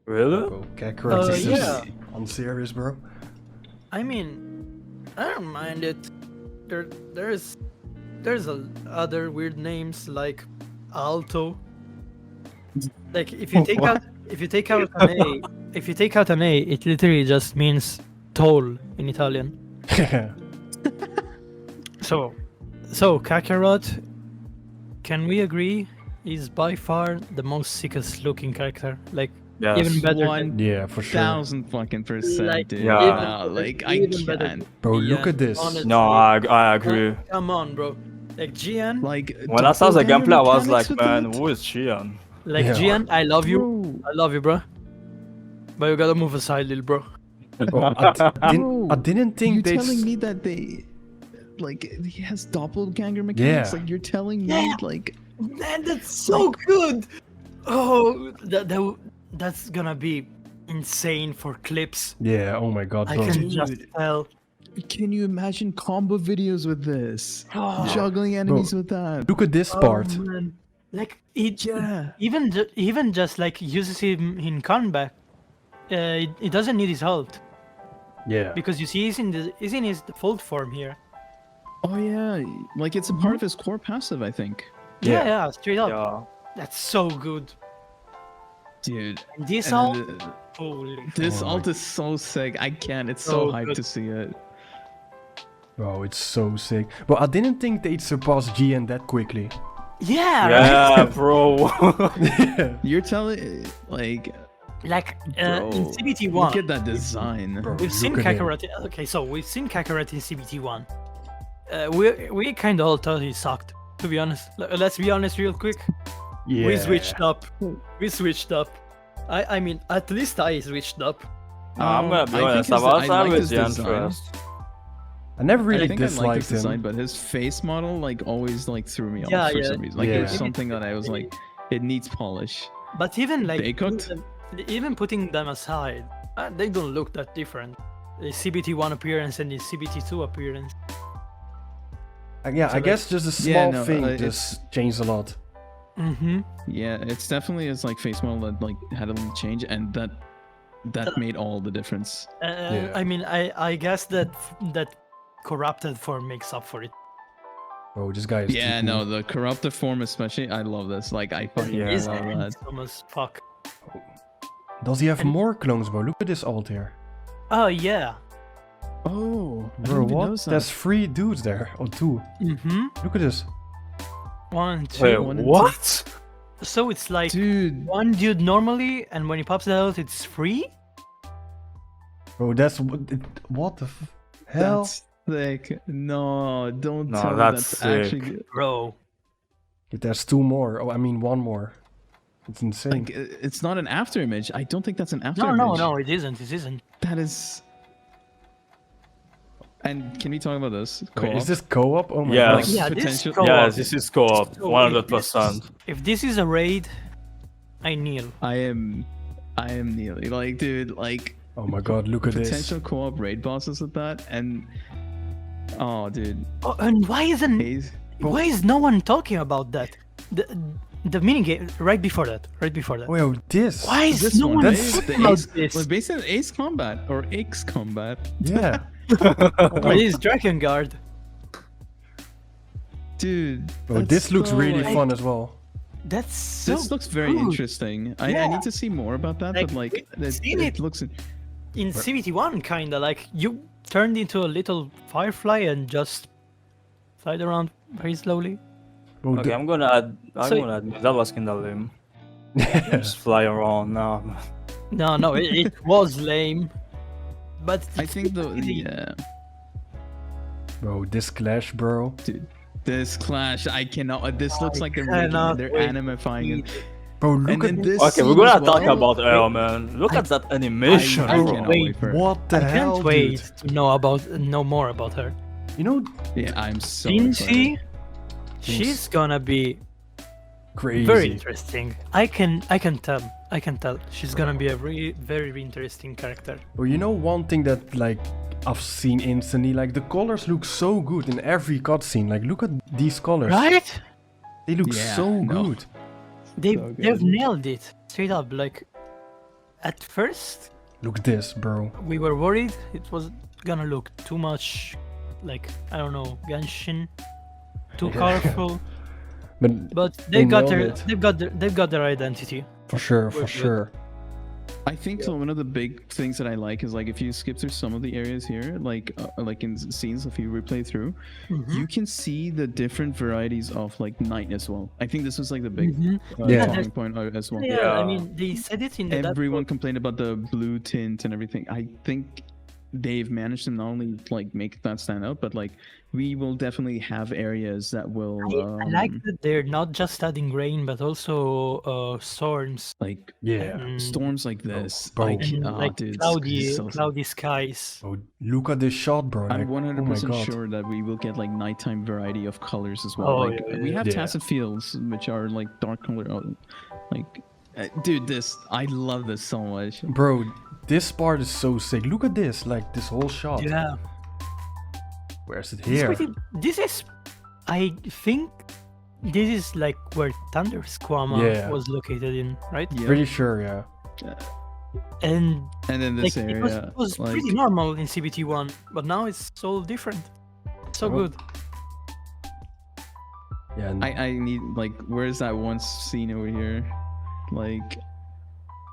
Really? Bro, Kakarot is yeah. just unserious, bro. I mean, I don't mind it. There's other weird names like Alto. Like if you take out an A, if you take out an A, it literally just means tall in Italian. So Kakarot, can we agree, is by far the most sickest looking character. Like Yes. even better. One Yeah, for sure. 1000% Like, dude. Yeah. No, like I even better. can't. Bro, Yeah, look at this. honestly. No, I agree. Come on, bro. Like GN, Like When I saw the doppelganger gameplay, I was mechanics like, with man, that? who is Shion? like Yeah. GN, I love you. Bro. I love you, bro. But you gotta move aside, little bro. Bro, I didn't think you they. telling me that they like he has doppelganger mechanics? Yeah. Like you're telling me Yeah. like Man, that's so good. Oh, that's gonna be insane for clips. Yeah, oh my god, I bro. can just Dude. tell. can you imagine combo videos with this? Oh, Juggling enemies with that. Look at this part. man. Like it, Yeah. even just like uses him in combat. It doesn't need his ult Yeah. because you see he's in his default form here. Oh yeah. Like it's a part of his core passive, I think. Yeah, Yeah. straight up. Yeah. That's so good. Dude. And this And ult, then holy. this Oh my- ult is so sick. I can't. It's So so hyped good. to see it. Bro, it's so sick. But I didn't think they'd surpass GN that quickly. Yeah. Yeah, bro. You're telling like Like bro, in CBT look one, at that design. Bro, we've seen look at him. Kakarot. Okay, so we've seen Kakarot in CBT one. We kind of all thought he sucked. To be honest, let's be honest real quick. Yeah. We switched up. We switched up. I mean, at least I switched up. I'm gonna be I think honest, his- I was I like always his Jan design. first. I never I really think I like disliked his design, him. but his face model like always like threw me off Yeah, for yeah. some reason. Like Yeah. there's something that I was like, it needs polish. But even like They cooked? even putting them aside, they don't look that different. the CBT1 appearance and the CBT2 appearance. Yeah, I guess just a small thing just changed a lot. Mm-hmm. Yeah, it's definitely his like face model that like had a little change, and that made all the difference. Yeah. I mean, I guess that corrupted form makes up for it. Oh, this guy is too Yeah, cool. no, the corrupted form especially. I love this. Like, I fucking Yeah. He's love that. handsome as fuck. Does he have more clones, bro? Look at this alt here. Oh yeah. Oh, I Bro, didn't even what? notice that. There's 3 dudes there. Oh, 2. Mm-hmm. Look at this. 1, 2. Wait, one and what? So it's like Dude. one dude normally, and when he pops it out, it's 3. Bro, that's... What the hell? That's sick. No, don't No, tell me that's that's sick. actually good. Bro. There's 2 more. Oh, I mean 1 more. It's insane. Like, it's not an after image. I don't think that's an after No, image. no, it isn't. It isn't. That is. And can we talk about this? Wait, Co-op? is this co-op? Oh my Yes. god. Yeah, potential- this co-op. Yeah, this is co-op, So 100%. If this is a raid, I kneel. I am nearly like, dude, like Oh my god, look at this. potential co-op raid bosses with that, and oh, dude, Oh, and why Haze. is no one talking about that? The minigame right before that. Oh, this. Why is This no one, one that's- talking about Ace, this? was based on Ace Combat or X Combat, Yeah. Or it is Dragon Guard. dude. Bro, that's this looks so, really like- fun as well. That's so This looks very good. interesting. I Yeah. need to see more about that, Like, but like we've it, seen it it. looks. In CBT1 kinda like you turned into a little firefly and just slide around very slowly. Bro, Okay, I'm gonna admit that was kinda lame. Just fly around now. No, it was lame. But I think the really- yeah, bro, this clash, bro. dude. This clash, I cannot. This looks like they're cannot they're wait animifying it. Bro, look And at then this. this. Okay, we're scene gonna as talk well. about Air, man. Look at that animation, I bro. cannot wait for it. What the I hell, can't wait dude? to know more about her. You know, Yeah, I'm so excited. Jinxie, she's gonna be crazy. very interesting. I can tell she's gonna be a very interesting character. Well, you know one thing that like I've seen instantly, like the colors look so good in every cutscene. Like look at these colors. Right? They look Yeah, so no. good. They've nailed it straight up. Like at first Look at this, bro. we were worried it was gonna look too much like I don't know Genshin, too colorful. But they they've got nailed their identity. For sure, We're for good. sure. I think so. One of the big things that I like is like if you skip through some of the areas here, like in scenes, if you replay through, you can see the different varieties of like night as well. I think this was like the big Yeah. talking point as well. Yeah, Yeah. I mean they said it in the Everyone complained about the blue tint and everything. I think they've managed to not only like make that stand out, but like we will definitely have areas that will I like that they're not just adding rain but also storms like Yeah. and, storms like this. bro. Like, and oh, like dude, it's cloudy so- cloudy skies. Oh, look at this shot, bro. I'm Like, 100% oh my god. sure that we will get like nighttime variety of colors as well. Oh, like yeah, we have yeah. tacit fields which are like dark color. Like, dude, I love this so much. Bro, this part is so sick. Look at this, like this whole shot. Yeah. Where's it It's here? this is I think this is like where Thunder Squama Yeah. was located in, right? Yeah. Pretty sure, yeah. And And then like this it area, was like, pretty normal in CBT1, but now it's so different. So Oh. good. Yeah. And I need like, where's that one scene over here? Like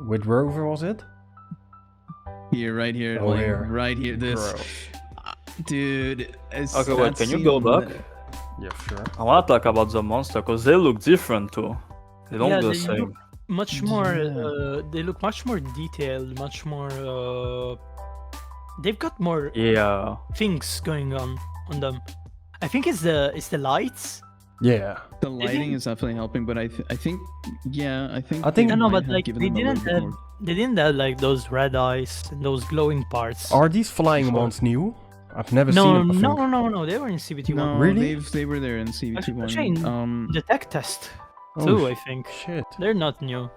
with Rover was it? here, right here, Oh, like here. right here. This, Bro. dude. Okay, wait, that can you scene go on back? the- Yeah, sure. I wanna talk about the monster because they look different too. They don't Yeah, look the they same. look much more. Yeah. They look much more detailed, much more. They've got more Yeah. things going on them. I think it's the lights. Yeah. The lighting is definitely helping, but I think yeah, I think I think- they No, might but have like given they them a little didn't bit have, more. they didn't have like those red eyes and those glowing parts. Are these flying Sure. ones new? I've never no, seen it before. no, they were in CBT1. No, Really? they were there in CVT1. Actually, Um, The tech test Oh, too, I think. Shit. They're not new.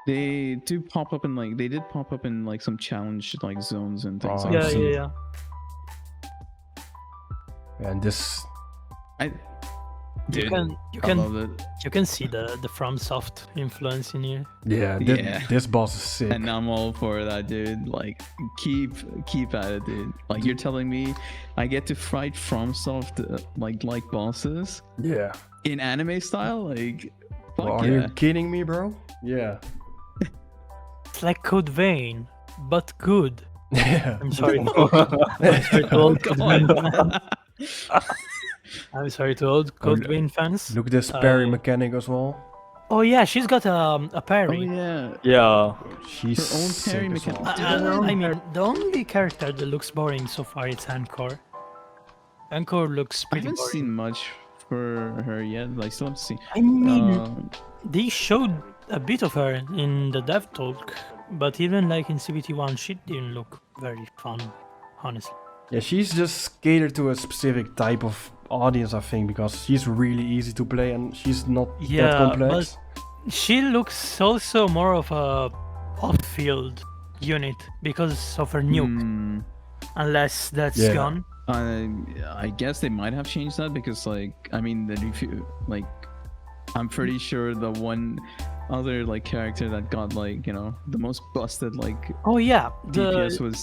They do pop up in like they did pop up in like some challenge like zones and things Oh, like Yeah, that. yeah, yeah. And this, You Dude, can I love it. you can see the FromSoft influence in here. yeah, Yeah. this boss is sick. And I'm all for that, dude. Like, keep at it, dude. Like, you're telling me I get to fight FromSoft like bosses Yeah. in anime style? Like, fuck Are yeah. you kidding me, bro? Yeah. It's like Code Vein, but good. Yeah. I'm sorry. I'm sorry to all Code Vein fans. I'm sorry to all Code Vein fans. Look at this parry Uh, mechanic as well. Oh yeah, she's got a Oh, parry. yeah. Yeah. She's Her own sick parry as mechanic. well. I mean, the only character that looks boring so far is Anchor. Anchor looks I pretty haven't boring. seen much for her yet. Like, still have to see. I mean, They they showed a bit of her in the dev talk, but even like in CBT1, she didn't look very fun, honestly. Yeah, she's just catered to a specific type of audience, I think, because she's really easy to play and she's not that Yeah, complex. She looks also more of a off-field unit because of her nuke, Hmm. unless that's Yeah. gone. I guess they might have changed that because, like, I mean, like, I'm pretty sure the one other like character that got like the most busted like Oh yeah, DPS was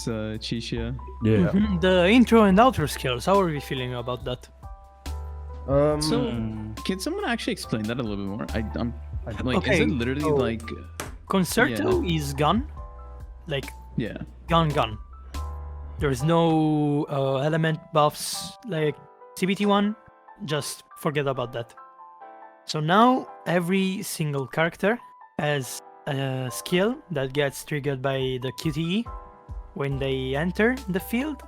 Chisha. Yeah. the intro and outro skills. How are we feeling about that? So, can someone actually explain that a little bit more? I'm like, is Okay, it literally so- like, Concerto is gone, like yeah, gone. There's no element buffs like CBT1. Just forget about that. So now every single character has a skill that gets triggered by the QTE when they enter the field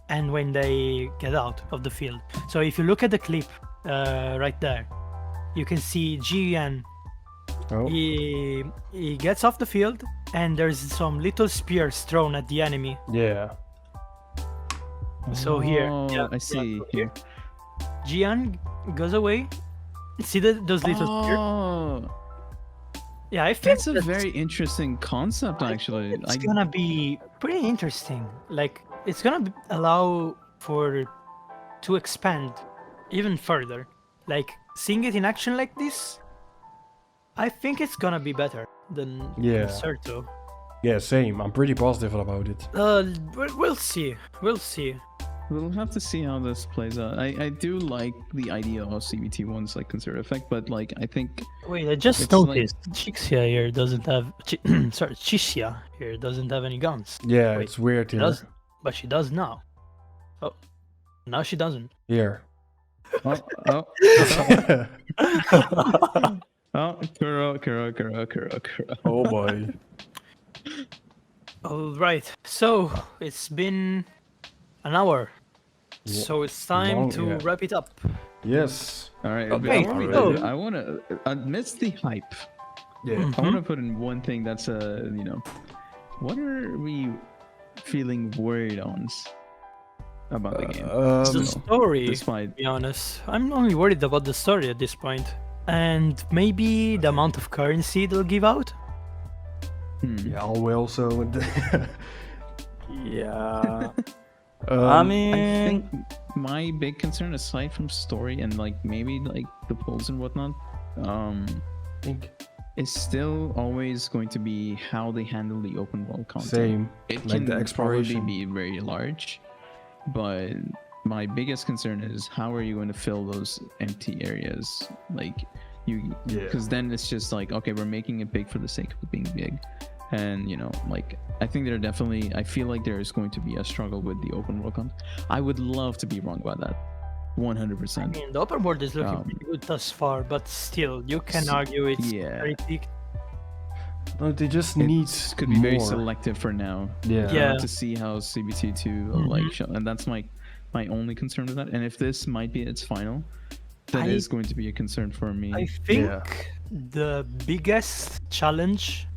and when they get out of the field. So if you look at the clip right there, you can see GN. Oh. He gets off the field and there's some little spears thrown at the enemy. Yeah. So here, Oh, yeah, I see. so Here. Gian goes away. See those little spears? Oh, Yeah, I think that's a very interesting concept, actually. It's gonna be pretty interesting. Like it's gonna allow for to expand even further. Like seeing it in action like this, I think it's gonna be better than Yeah. Concerto. Yeah, same. I'm pretty positive about it. We'll see. We'll see. We'll have to see how this plays out. I do like the idea of CBT1's like concerted effect, but like I think Wait, I just It's like- noticed Chixia here doesn't have. Sorry, Chixia here doesn't have any guns. Yeah, Wait, it's weird She here. does, but she does now. Oh, now she doesn't. Here. oh Kuro. Oh boy. All right. So it's been an hour. Yeah, So it's time long, to yeah. wrap it up. Yes. All right, Okay, before we so- do, I want to amidst the hype, Yeah. I want to put in one thing that's what are we feeling worried on about the game? The Um, story, Despite to be honest, I'm only worried about the story at this point, and maybe the amount of currency they'll give out. yeah, I'll also. Yeah. I Um, I mean, think my big concern, aside from story and like maybe like the polls and whatnot, think is still always going to be how they handle the open world content. same. It Like can the probably exploration. be very large, but my biggest concern is how are you going to fill those empty areas? Like you, Yeah. because then it's just like, okay, we're making it big for the sake of it being big. And like I think I feel like there is going to be a struggle with the open world content. I would love to be wrong about that, 100%. I mean, the open world is looking pretty good thus far, but still, you can argue it's yeah. very peaked. No, they just need Could be very more. selective for now. Yeah. Yeah. To see how CBT2 like show, and that's my only concern with that. And if this might be its final, that is going to be a concern for me. I think Yeah. the biggest challenge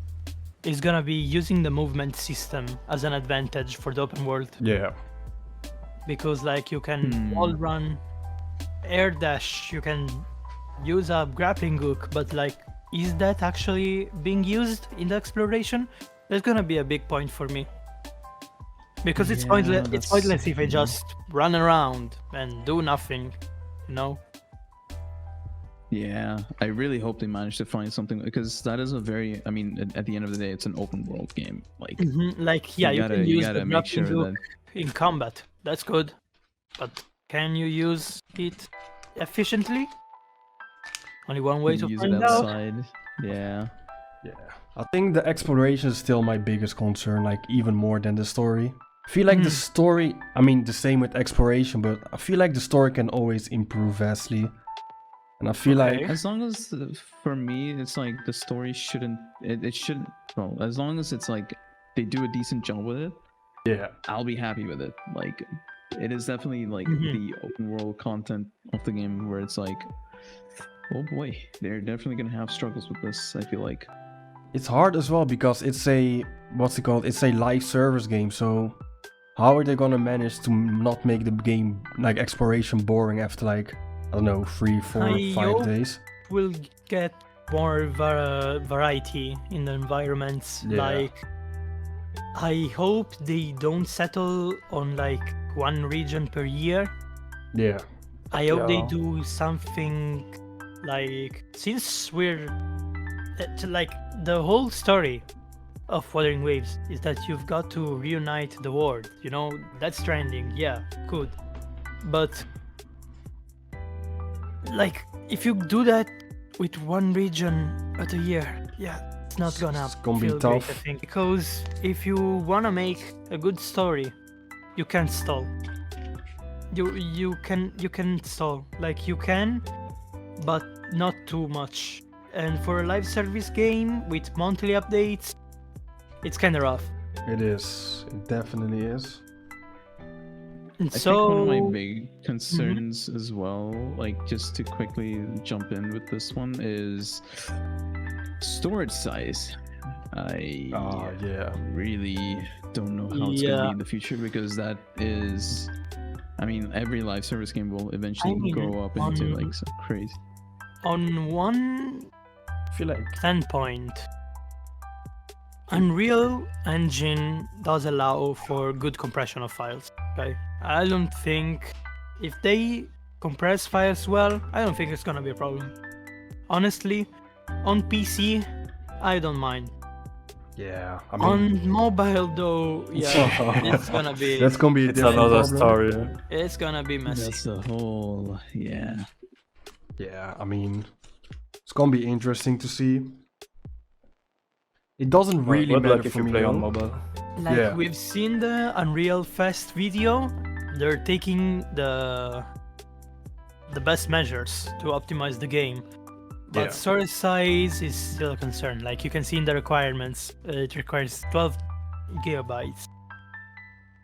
is gonna be using the movement system as an advantage for the open world, Yeah. because like you can wall run, air dash, you can use a grappling hook, but like is that actually being used in the exploration? That's gonna be a big point for me. Because it's pointless. It's pointless if I just run around and do nothing, you know. Yeah, I really hope they manage to find something, because that is a very, I mean, at the end of the day, it's an open world game. Like, like yeah, you can use the make grappling sure hook that in combat. That's good, but can you use it efficiently? Only one way to use find it out. outside. Yeah. Yeah, I think the exploration is still my biggest concern, like even more than the story. I feel like the story, I mean, the same with exploration, but I feel like the story can always improve vastly. And I feel like, As long as, for me, it's like the story shouldn't, it shouldn't, well, as long as it's like they do a decent job with it, yeah, I'll be happy with it. Like, it is definitely like the open world content of the game where it's like, oh boy, they're definitely gonna have struggles with this, I feel like. it's hard as well because it's a, what's it called? It's a live service game, so how are they gonna manage to not make the game, like, exploration boring after, like, I don't know, 3, 4, I 5 hope days? We'll get more variety in the environments. Yeah. Like, I hope they don't settle on like one region per year. Yeah. I hope they Yeah. do something like, since we're like, the whole story of Wuthering Waves is that you've got to reunite the world. You know, that's trending. Yeah, good, but like, if you do that with one region at a year, yeah, it's not gonna It's gonna be feel great, I tough. think. Because if you wanna make a good story, you can't stall. You can stall. Like, you can, but not too much. And for a live service game with monthly updates, it's kind of rough. It is. It definitely is. And I so think one of my big concerns as well, like just to quickly jump in with this one, is storage size. I Yeah. really don't know how it's going to be in the future, because that is, I mean, every live service game will eventually I mean, grow up into on- like some crazy. on one I feel like, standpoint, Unreal Engine does allow for good compression of files. Okay, I don't think, if they compress files well, I don't think it's gonna be a problem. Honestly, on PC, I don't mind. yeah. I mean, On mobile though, yeah, it's gonna be that's gonna be a It's different another problem. story. it's gonna be messy. That's the whole, yeah. Yeah, I mean, it's gonna be interesting to see. It doesn't really Good matter luck if for you me play on though. mobile. Like, Yeah. we've seen the Unreal Fest video, they're taking the best measures to optimize the game. But Yeah. storage size is still a concern. Like, you can see in the requirements, it requires 12 gigabytes,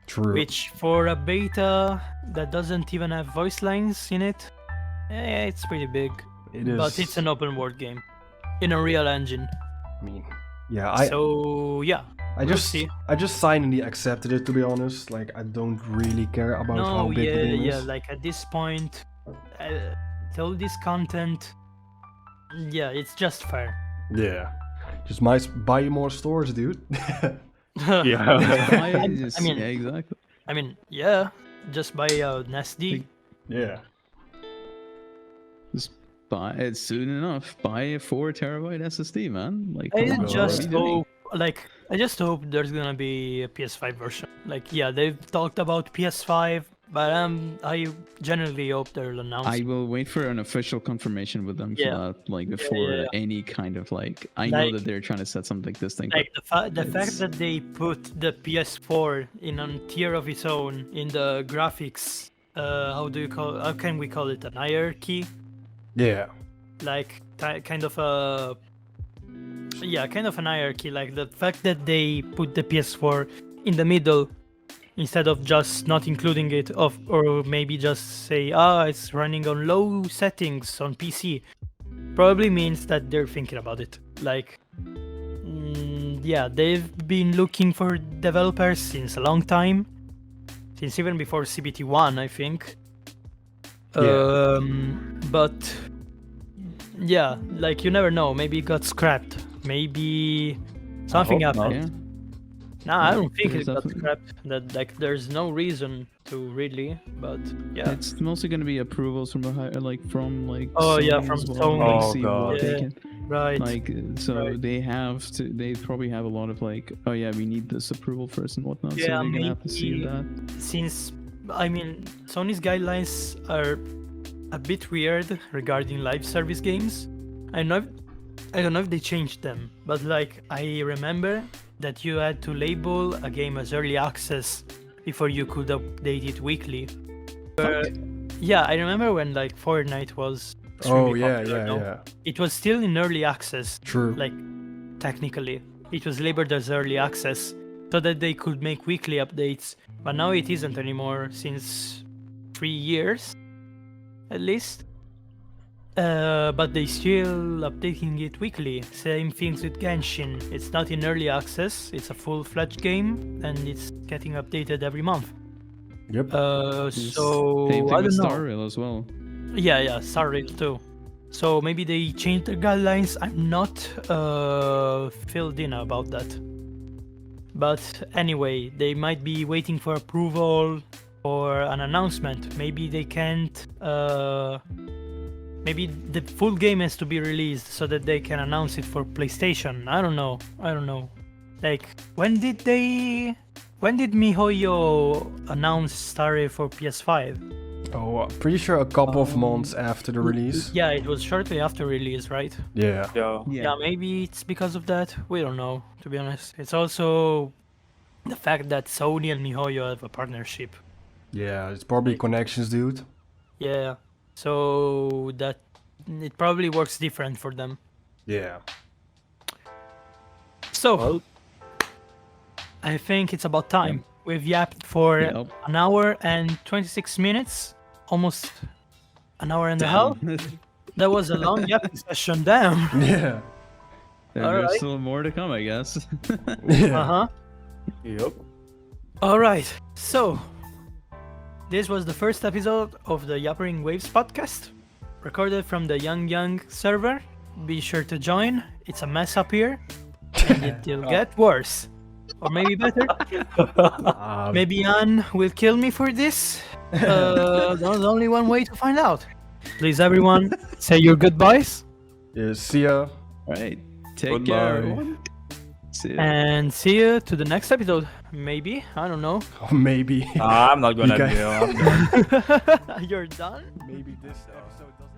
True. which for a beta that doesn't even have voice lines in it, it's pretty big. It is. But it's an open world game in a real engine. I mean, yeah. So yeah, I we'll just see. silently accepted it, to be honest. Like, I don't really care about how No, big the game yeah. is. Like, at this point, all this content, yeah, it's just fair. Yeah. Just buy more stores, dude. Yeah. I mean- yeah, exactly. I mean, yeah, just buy an SD. Yeah. Just buy it soon enough. Buy a 4 terabyte SSD, man. Like, I come on, just what are you doing? hope, like, I just hope there's gonna be a PS5 version. Like, yeah, they've talked about PS5, but I generally hope they'll announce. I will wait for an official confirmation with them for Yeah. that, like before yeah. any kind of like. I know Like- that they're trying to set something like this thing, Like, the fact it's- that they put the PS4 in a tier of its own in the graphics, how can we call it, an hierarchy? Yeah. Like, kind of a, yeah, kind of an hierarchy. Like, the fact that they put the PS4 in the middle instead of just not including it, or maybe just say, it's running on low settings on PC, probably means that they're thinking about it. Like, yeah, they've been looking for developers since a long time, since even before CBT1, I think. Yeah. But yeah, like you never know. Maybe it got scrapped. Maybe something hope not. happened. Yeah. No, I don't think there's it got definitely- scrapped. That like there's no reason to really, but yeah. It's mostly going to be approvals from the like Oh, yeah, Sony from as well, Sony. like, Oh, see God. what they Yeah. can Right. like. So Right. they probably have a lot of like, oh yeah, we need this approval first and whatnot. So Yeah, they're gonna have to see maybe- that. Since I mean Sony's guidelines are a bit weird regarding live service games. I don't know if they changed them, but like I remember that you had to label a game as early access before you could update it weekly. Yeah, I remember when like Fortnite was Oh extremely yeah, popular, yeah, no? yeah. It was still in early access, True. like technically. It was labeled as early access so that they could make weekly updates, but now it isn't anymore since 3 years at least. But they still updating it weekly. Same things with Genshin. It's not in early access, it's a full-fledged game and it's getting updated every month. Yep. So Same thing I with don't know. Star Rail as well. Yeah, Star Rail too. So maybe they changed their guidelines. I'm not filled in about that. But anyway, they might be waiting for approval or an announcement. Maybe they can't. Maybe the full game has to be released so that they can announce it for PlayStation. I don't know. Like, when did MiHoYo announce Star Rail for PS5? Oh, pretty sure a couple of months after the release. Yeah, it was shortly after release, right? Yeah. Yeah. Yeah, maybe it's because of that. We don't know, to be honest. It's also the fact that Sony and MiHoYo have a partnership. Yeah, it's probably connections, dude. Yeah, so that it probably works different for them. Yeah. So, Well, I think it's about time. We've yapped for Yep. an hour and 26 minutes, almost an hour and a half. That was a long yapping session, damn. Yeah. And Alright. there's still more to come, I guess. Yeah. Uh-huh. yep. All right, so this was the first episode of the Wuthering Waves podcast, recorded from the Young server. Be sure to join. It's a mess up here, and it'll get worse, or maybe better. Maybe Anne will kill me for this. There's only one way to find out. Please, everyone, say your goodbyes, Yeah, see ya. Right. Take Goodbye. care, everyone. See ya. and see you to the next episode. Maybe, I don't know. Or maybe. I'm not gonna You be guys- here. I'm done. You're done. Maybe this episode doesn't.